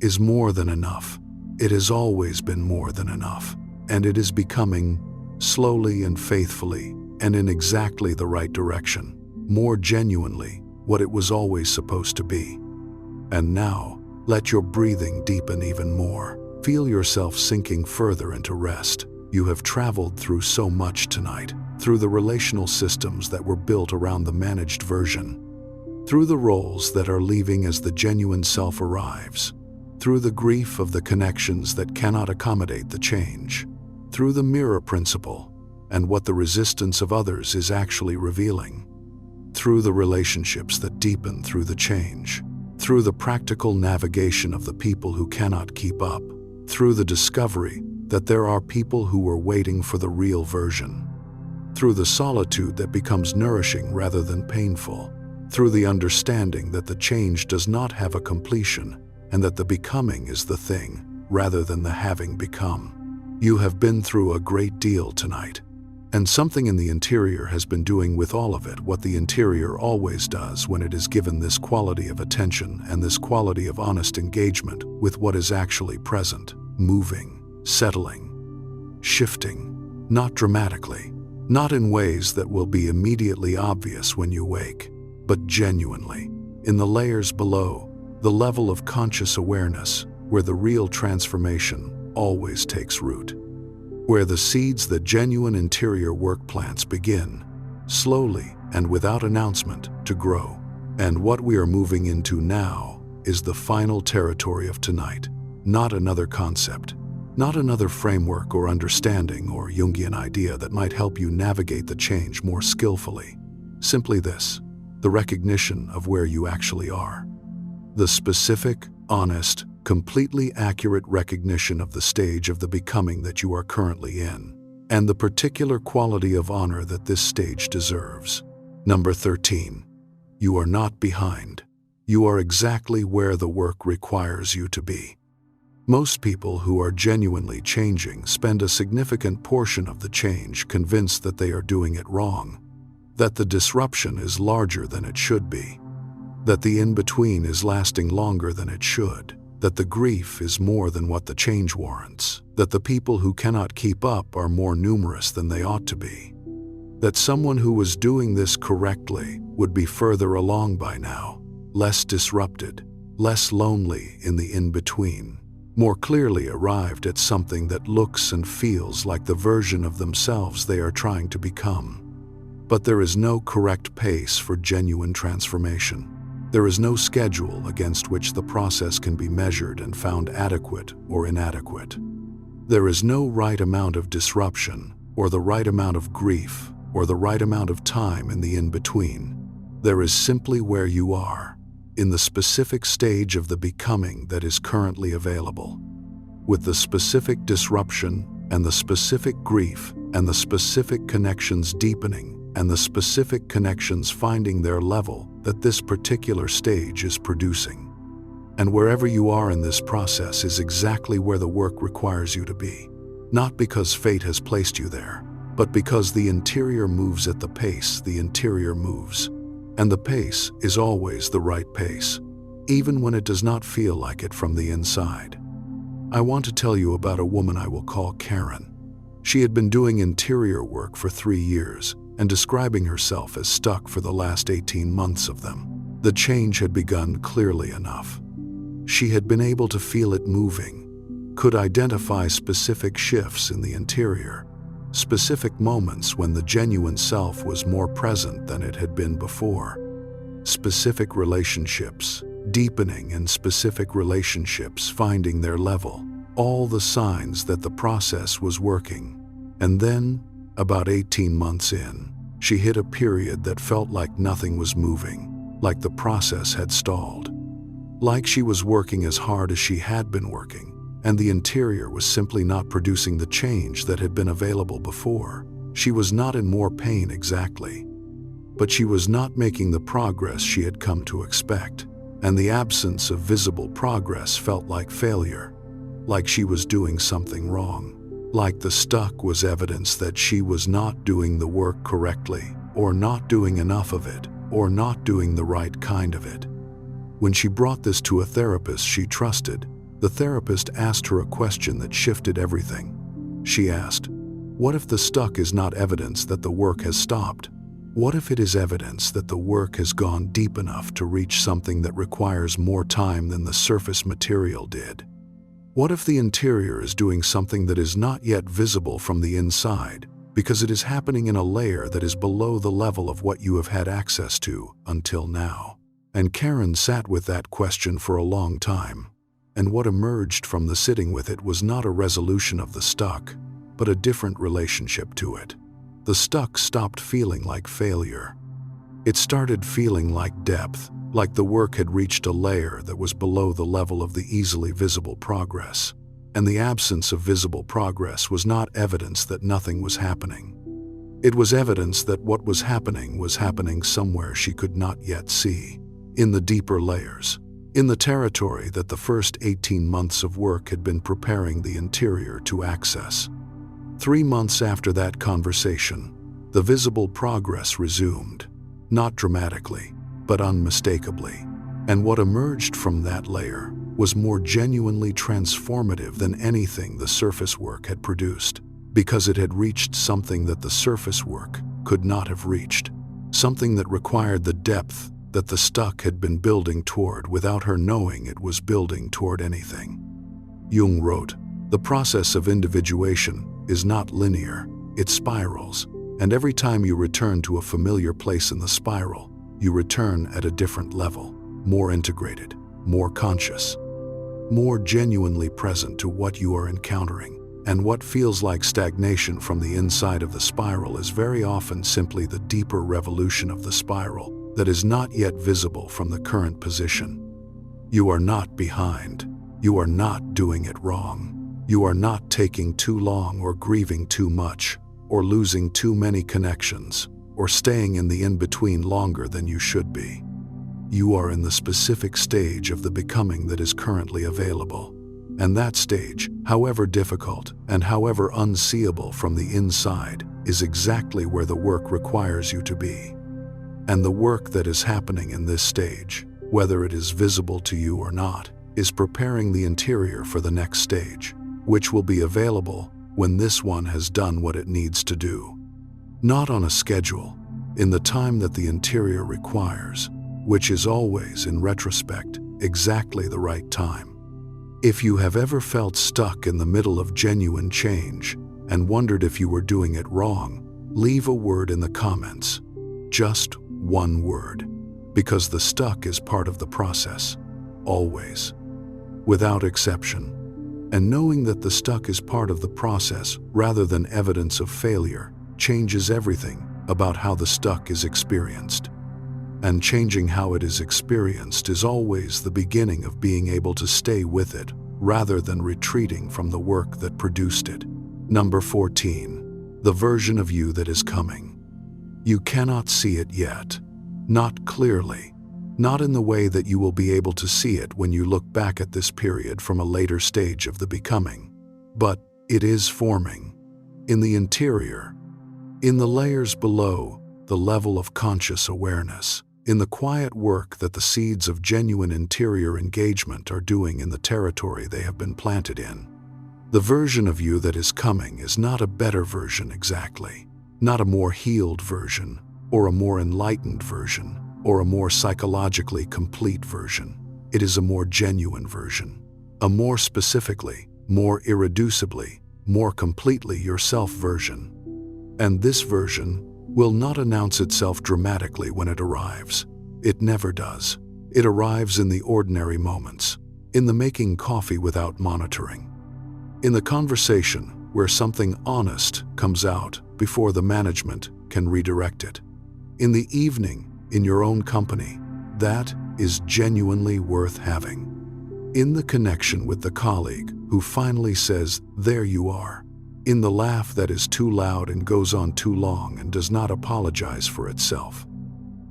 is more than enough. It has always been more than enough, and it is becoming, slowly and faithfully, and in exactly the right direction, more genuinely, what it was always supposed to be. And now, let your breathing deepen even more. Feel yourself sinking further into rest. You have traveled through so much tonight, through the relational systems that were built around the managed version, through the roles that are leaving as the genuine self arrives, through the grief of the connections that cannot accommodate the change, through the mirror principle and what the resistance of others is actually revealing, through the relationships that deepen through the change, through the practical navigation of the people who cannot keep up, through the discovery that there are people who are waiting for the real version, through the solitude that becomes nourishing rather than painful, through the understanding that the change does not have a completion and that the becoming is the thing rather than the having become. You have been through a great deal tonight, and something in the interior has been doing with all of it what the interior always does when it is given this quality of attention and this quality of honest engagement with what is actually present, moving, settling, shifting, not dramatically, not in ways that will be immediately obvious when you wake, but genuinely, in the layers below, the level of conscious awareness where the real transformation always takes root, where the seeds that genuine interior work plants begin, slowly and without announcement, to grow. And what we are moving into now is the final territory of tonight, not another concept, not another framework or understanding or Jungian idea that might help you navigate the change more skillfully. Simply this, the recognition of where you actually are. The specific, honest, completely accurate recognition of the stage of the becoming that you are currently in, and the particular quality of honor that this stage deserves. Number 13. You are not behind. You are exactly where the work requires you to be. Most people who are genuinely changing spend a significant portion of the change convinced that they are doing it wrong, that the disruption is larger than it should be, that the in-between is lasting longer than it should, that the grief is more than what the change warrants, that the people who cannot keep up are more numerous than they ought to be, that someone who was doing this correctly would be further along by now, less disrupted, less lonely in the in-between, more clearly arrived at something that looks and feels like the version of themselves they are trying to become. But there is no correct pace for genuine transformation. There is no schedule against which the process can be measured and found adequate or inadequate. There is no right amount of disruption, or the right amount of grief, or the right amount of time in the in-between. There is simply where you are, in the specific stage of the becoming that is currently available, with the specific disruption and the specific grief and the specific connections deepening and the specific connections finding their level that this particular stage is producing. And wherever you are in this process is exactly where the work requires you to be, not because fate has placed you there, but because the interior moves at the pace the interior moves. And the pace is always the right pace, even when it does not feel like it from the inside. I want to tell you about a woman I will call Karen. She had been doing interior work for 3 years and describing herself as stuck for the last 18 months of them. The change had begun clearly enough. She had been able to feel it moving, could identify specific shifts in the interior, specific moments when the genuine self was more present than it had been before, specific relationships deepening and specific relationships finding their level, all the signs that the process was working. And then, about 18 months in, she hit a period that felt like nothing was moving, like the process had stalled, like she was working as hard as she had been working, and the interior was simply not producing the change that had been available before. She was not in more pain exactly, but she was not making the progress she had come to expect, and the absence of visible progress felt like failure, like she was doing something wrong, like the stuck was evidence that she was not doing the work correctly, or not doing enough of it, or not doing the right kind of it. When she brought this to a therapist she trusted, the therapist asked her a question that shifted everything. She asked, "What if the stuck is not evidence that the work has stopped? What if it is evidence that the work has gone deep enough to reach something that requires more time than the surface material did? What if the interior is doing something that is not yet visible from the inside, because it is happening in a layer that is below the level of what you have had access to until now?" And Karen sat with that question for a long time. And what emerged from the sitting with it was not a resolution of the stuck, but a different relationship to it. The stuck stopped feeling like failure. It started feeling like depth, like the work had reached a layer that was below the level of the easily visible progress. And the absence of visible progress was not evidence that nothing was happening. It was evidence that what was happening somewhere she could not yet see, in the deeper layers, in the territory that the first 18 months of work had been preparing the interior to access. 3 months after that conversation, the visible progress resumed, not dramatically, but unmistakably. And what emerged from that layer was more genuinely transformative than anything the surface work had produced, because it had reached something that the surface work could not have reached, something that required the depth that the stuck had been building toward without her knowing it was building toward anything. Jung wrote, "The process of individuation is not linear, it spirals, and every time you return to a familiar place in the spiral, you return at a different level, more integrated, more conscious, more genuinely present to what you are encountering. And what feels like stagnation from the inside of the spiral is very often simply the deeper revolution of the spiral that is not yet visible from the current position. You are not behind. You are not doing it wrong. You are not taking too long or grieving too much, or losing too many connections, or staying in the in-between longer than you should be. You are in the specific stage of the becoming that is currently available. And that stage, however difficult and however unseeable from the inside, is exactly where the work requires you to be. And the work that is happening in this stage, whether it is visible to you or not, is preparing the interior for the next stage, which will be available when this one has done what it needs to do. Not on a schedule, in the time that the interior requires, which is always, in retrospect, exactly the right time. If you have ever felt stuck in the middle of genuine change and wondered if you were doing it wrong, leave a word in the comments. Just one word. Because the stuck is part of the process. Always. Without exception. And knowing that the stuck is part of the process rather than evidence of failure changes everything about how the stuck is experienced. And changing how it is experienced is always the beginning of being able to stay with it rather than retreating from the work that produced it. Number 14. The version of you that is coming. You cannot see it yet. Not clearly. Not in the way that you will be able to see it when you look back at this period from a later stage of the becoming. But it is forming. In the interior. In the layers below, the level of conscious awareness. In the quiet work that the seeds of genuine interior engagement are doing in the territory they have been planted in. The version of you that is coming is not a better version exactly, not a more healed version, or a more enlightened version, or a more psychologically complete version. It is a more genuine version, a more specifically, more irreducibly, more completely yourself version. And this version will not announce itself dramatically when it arrives. It never does. It arrives in the ordinary moments, in the making coffee without monitoring, in the conversation where something honest comes out before the management can redirect it, in the evening in your own company. That is genuinely worth having. In the connection with the colleague who finally says, "There you are." In the laugh that is too loud and goes on too long and does not apologize for itself.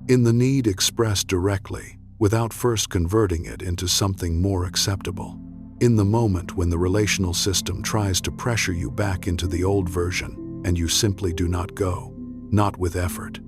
In the need expressed directly, without first converting it into something more acceptable. In the moment when the relational system tries to pressure you back into the old version, and you simply do not go. Not with effort.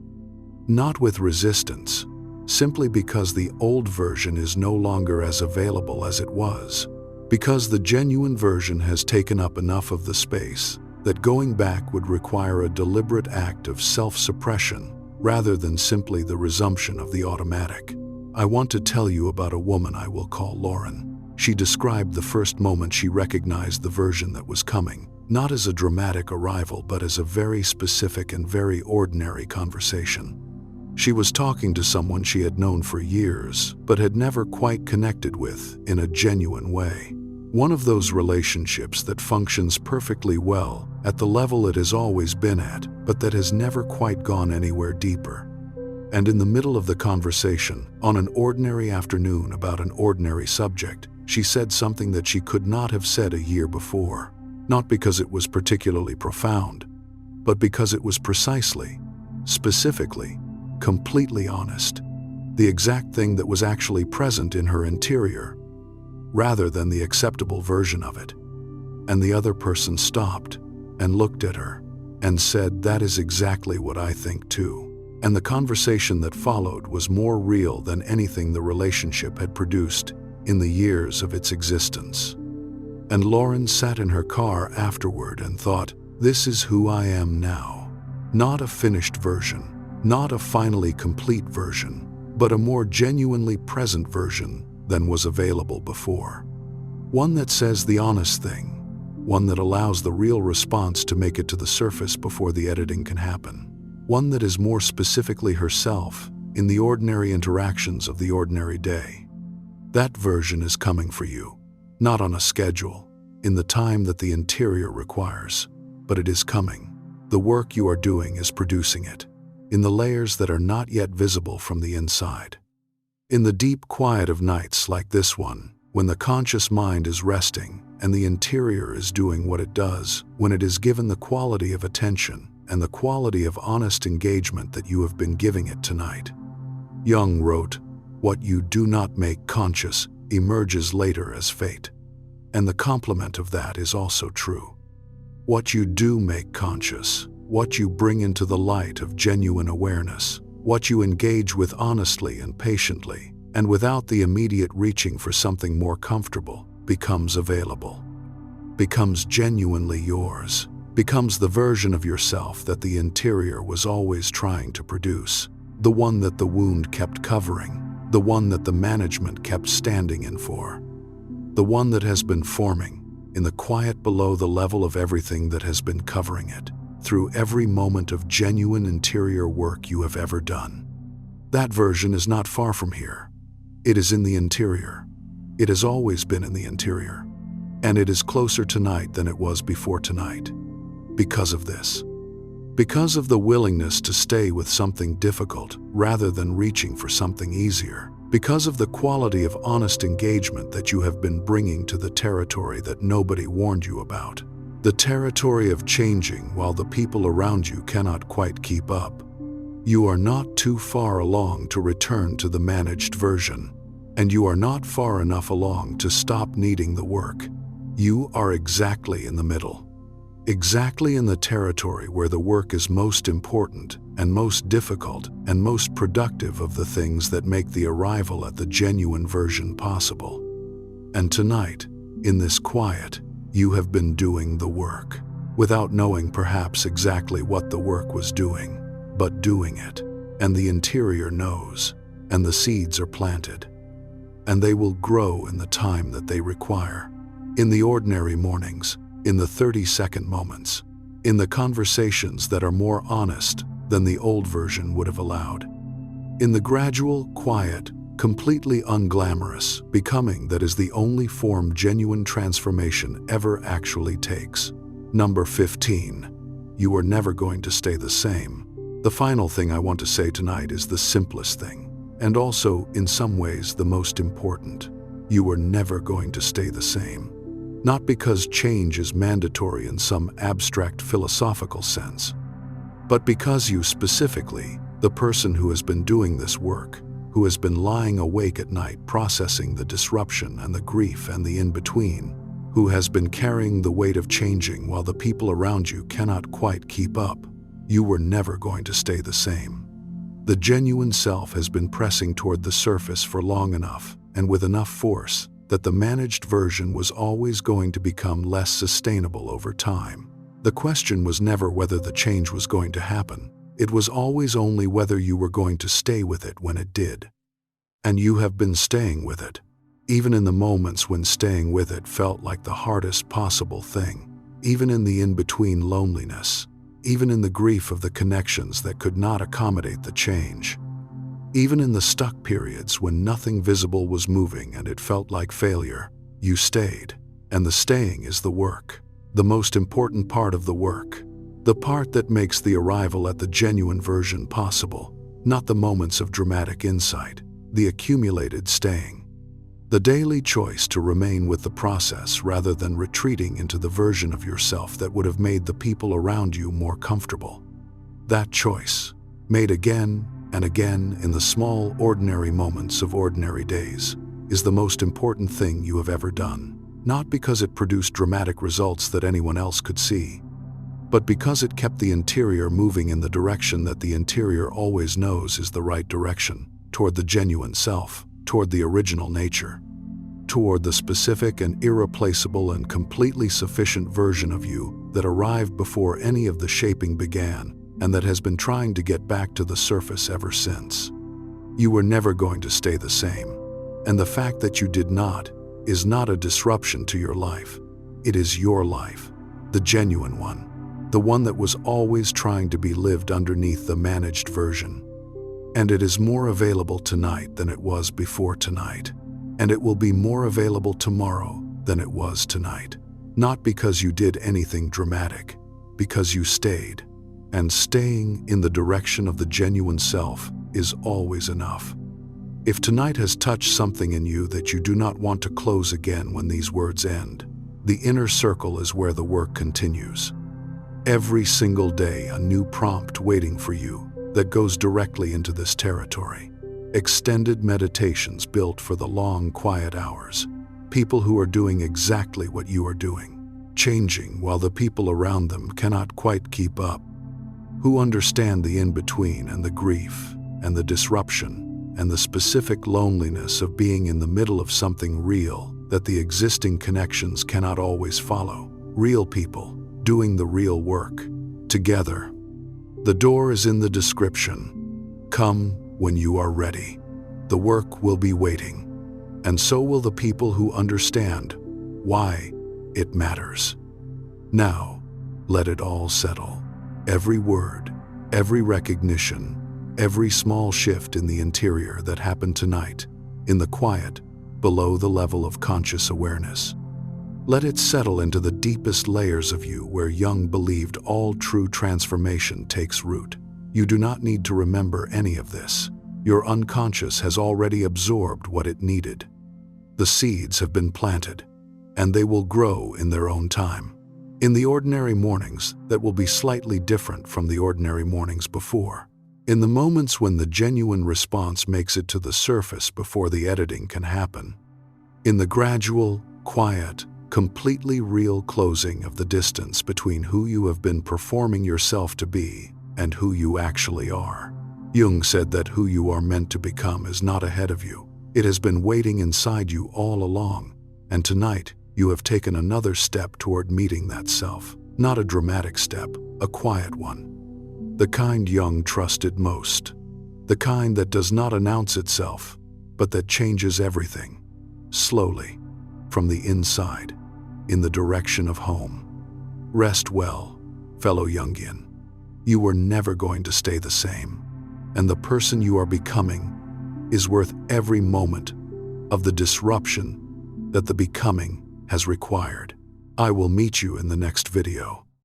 Not with resistance. Simply because the old version is no longer as available as it was. Because the genuine version has taken up enough of the space that going back would require a deliberate act of self-suppression rather than simply the resumption of the automatic. I want to tell you about a woman I will call Lauren. She described the first moment she recognized the version that was coming, not as a dramatic arrival but as a very specific and very ordinary conversation. She was talking to someone she had known for years but had never quite connected with in a genuine way. One of those relationships that functions perfectly well at the level it has always been at, but that has never quite gone anywhere deeper. And in the middle of the conversation, on an ordinary afternoon about an ordinary subject, she said something that she could not have said a year before. Not because it was particularly profound, but because it was precisely, specifically, completely honest. The exact thing that was actually present in her interior, rather than the acceptable version of it. And the other person stopped and looked at her and said, "That is exactly what I think too." And the conversation that followed was more real than anything the relationship had produced in the years of its existence. And Lauren sat in her car afterward and thought, "This is who I am now." Not a finished version, not a finally complete version, but a more genuinely present version than was available before. One that says the honest thing, one that allows the real response to make it to the surface before the editing can happen, one that is more specifically herself in the ordinary interactions of the ordinary day. That version is coming for you, not on a schedule, in the time that the interior requires, but it is coming. The work you are doing is producing it, in the layers that are not yet visible from the inside. In the deep quiet of nights like this one, when the conscious mind is resting and the interior is doing what it does, when it is given the quality of attention and the quality of honest engagement that you have been giving it tonight. Jung wrote, "What you do not make conscious emerges later as fate." And the complement of that is also true. What you do make conscious, what you bring into the light of genuine awareness, what you engage with honestly and patiently, and without the immediate reaching for something more comfortable, becomes available, becomes genuinely yours, becomes the version of yourself that the interior was always trying to produce, the one that the wound kept covering, the one that the management kept standing in for, the one that has been forming, in the quiet below the level of everything that has been covering it, through every moment of genuine interior work you have ever done. That version is not far from here. It is in the interior. It has always been in the interior. And it is closer tonight than it was before tonight. Because of this. Because of the willingness to stay with something difficult rather than reaching for something easier. Because of the quality of honest engagement that you have been bringing to the territory that nobody warned you about. The territory of changing while the people around you cannot quite keep up. You are not too far along to return to the managed version, and you are not far enough along to stop needing the work. You are exactly in the middle. Exactly in the territory where the work is most important and most difficult and most productive of the things that make the arrival at the genuine version possible. And tonight, in this quiet, you have been doing the work, without knowing perhaps exactly what the work was doing, but doing it. And the interior knows, and the seeds are planted. And they will grow in the time that they require. In the ordinary mornings, in the 30-second moments, in the conversations that are more honest than the old version would have allowed. In the gradual, quiet, completely unglamorous becoming that is the only form genuine transformation ever actually takes. Number 15. You are never going to stay the same. The final thing I want to say tonight is the simplest thing, and also, in some ways, the most important. You are never going to stay the same. Not because change is mandatory in some abstract philosophical sense, but because you specifically, the person who has been doing this work, who has been lying awake at night processing the disruption and the grief and the in-between, who has been carrying the weight of changing while the people around you cannot quite keep up, you were never going to stay the same. The genuine self has been pressing toward the surface for long enough and with enough force that the managed version was always going to become less sustainable over time. The question was never whether the change was going to happen. It was always only whether you were going to stay with it when it did. And you have been staying with it, even in the moments when staying with it felt like the hardest possible thing, even in the in-between loneliness, even in the grief of the connections that could not accommodate the change. Even in the stuck periods when nothing visible was moving and it felt like failure, you stayed. And the staying is the work, the most important part of the work, the part that makes the arrival at the genuine version possible, not the moments of dramatic insight, the accumulated staying. The daily choice to remain with the process rather than retreating into the version of yourself that would have made the people around you more comfortable. That choice, made again and again in the small, ordinary moments of ordinary days, is the most important thing you have ever done. Not because it produced dramatic results that anyone else could see, but because it kept the interior moving in the direction that the interior always knows is the right direction, toward the genuine self, toward the original nature, toward the specific and irreplaceable and completely sufficient version of you that arrived before any of the shaping began, and that has been trying to get back to the surface ever since. You were never going to stay the same, and the fact that you did not is not a disruption to your life. It is your life, the genuine one, the one that was always trying to be lived underneath the managed version. And it is more available tonight than it was before tonight, and it will be more available tomorrow than it was tonight. Not because you did anything dramatic, because you stayed. And staying in the direction of the genuine self is always enough. If tonight has touched something in you that you do not want to close again when these words end, the inner circle is where the work continues. Every single day a new prompt waiting for you that goes directly into this territory. Extended meditations built for the long, quiet hours. People who are doing exactly what you are doing, changing while the people around them cannot quite keep up, who understand the in-between and the grief and the disruption and the specific loneliness of being in the middle of something real that the existing connections cannot always follow. Real people doing the real work together. The door is in the description. Come when you are ready. The work will be waiting. and so will the people who understand why it matters. Now, let it all settle. Every word, every recognition, every small shift in the interior that happened tonight, in the quiet, below the level of conscious awareness. Let it settle into the deepest layers of you where Jung believed all true transformation takes root. You do not need to remember any of this. Your unconscious has already absorbed what it needed. The seeds have been planted, and they will grow in their own time. In the ordinary mornings that will be slightly different from the ordinary mornings before. In the moments when the genuine response makes it to the surface before the editing can happen. In the gradual, quiet, completely real closing of the distance between who you have been performing yourself to be and who you actually are. Jung said that who you are meant to become is not ahead of you. It has been waiting inside you all along, and tonight you have taken another step toward meeting that self. Not a dramatic step, a quiet one. The kind Jung trusted most. The kind that does not announce itself, but that changes everything, slowly, from the inside, in the direction of home. Rest well, fellow Jungian. You were never going to stay the same, and the person you are becoming is worth every moment of the disruption that the becoming has required. I will meet you in the next video.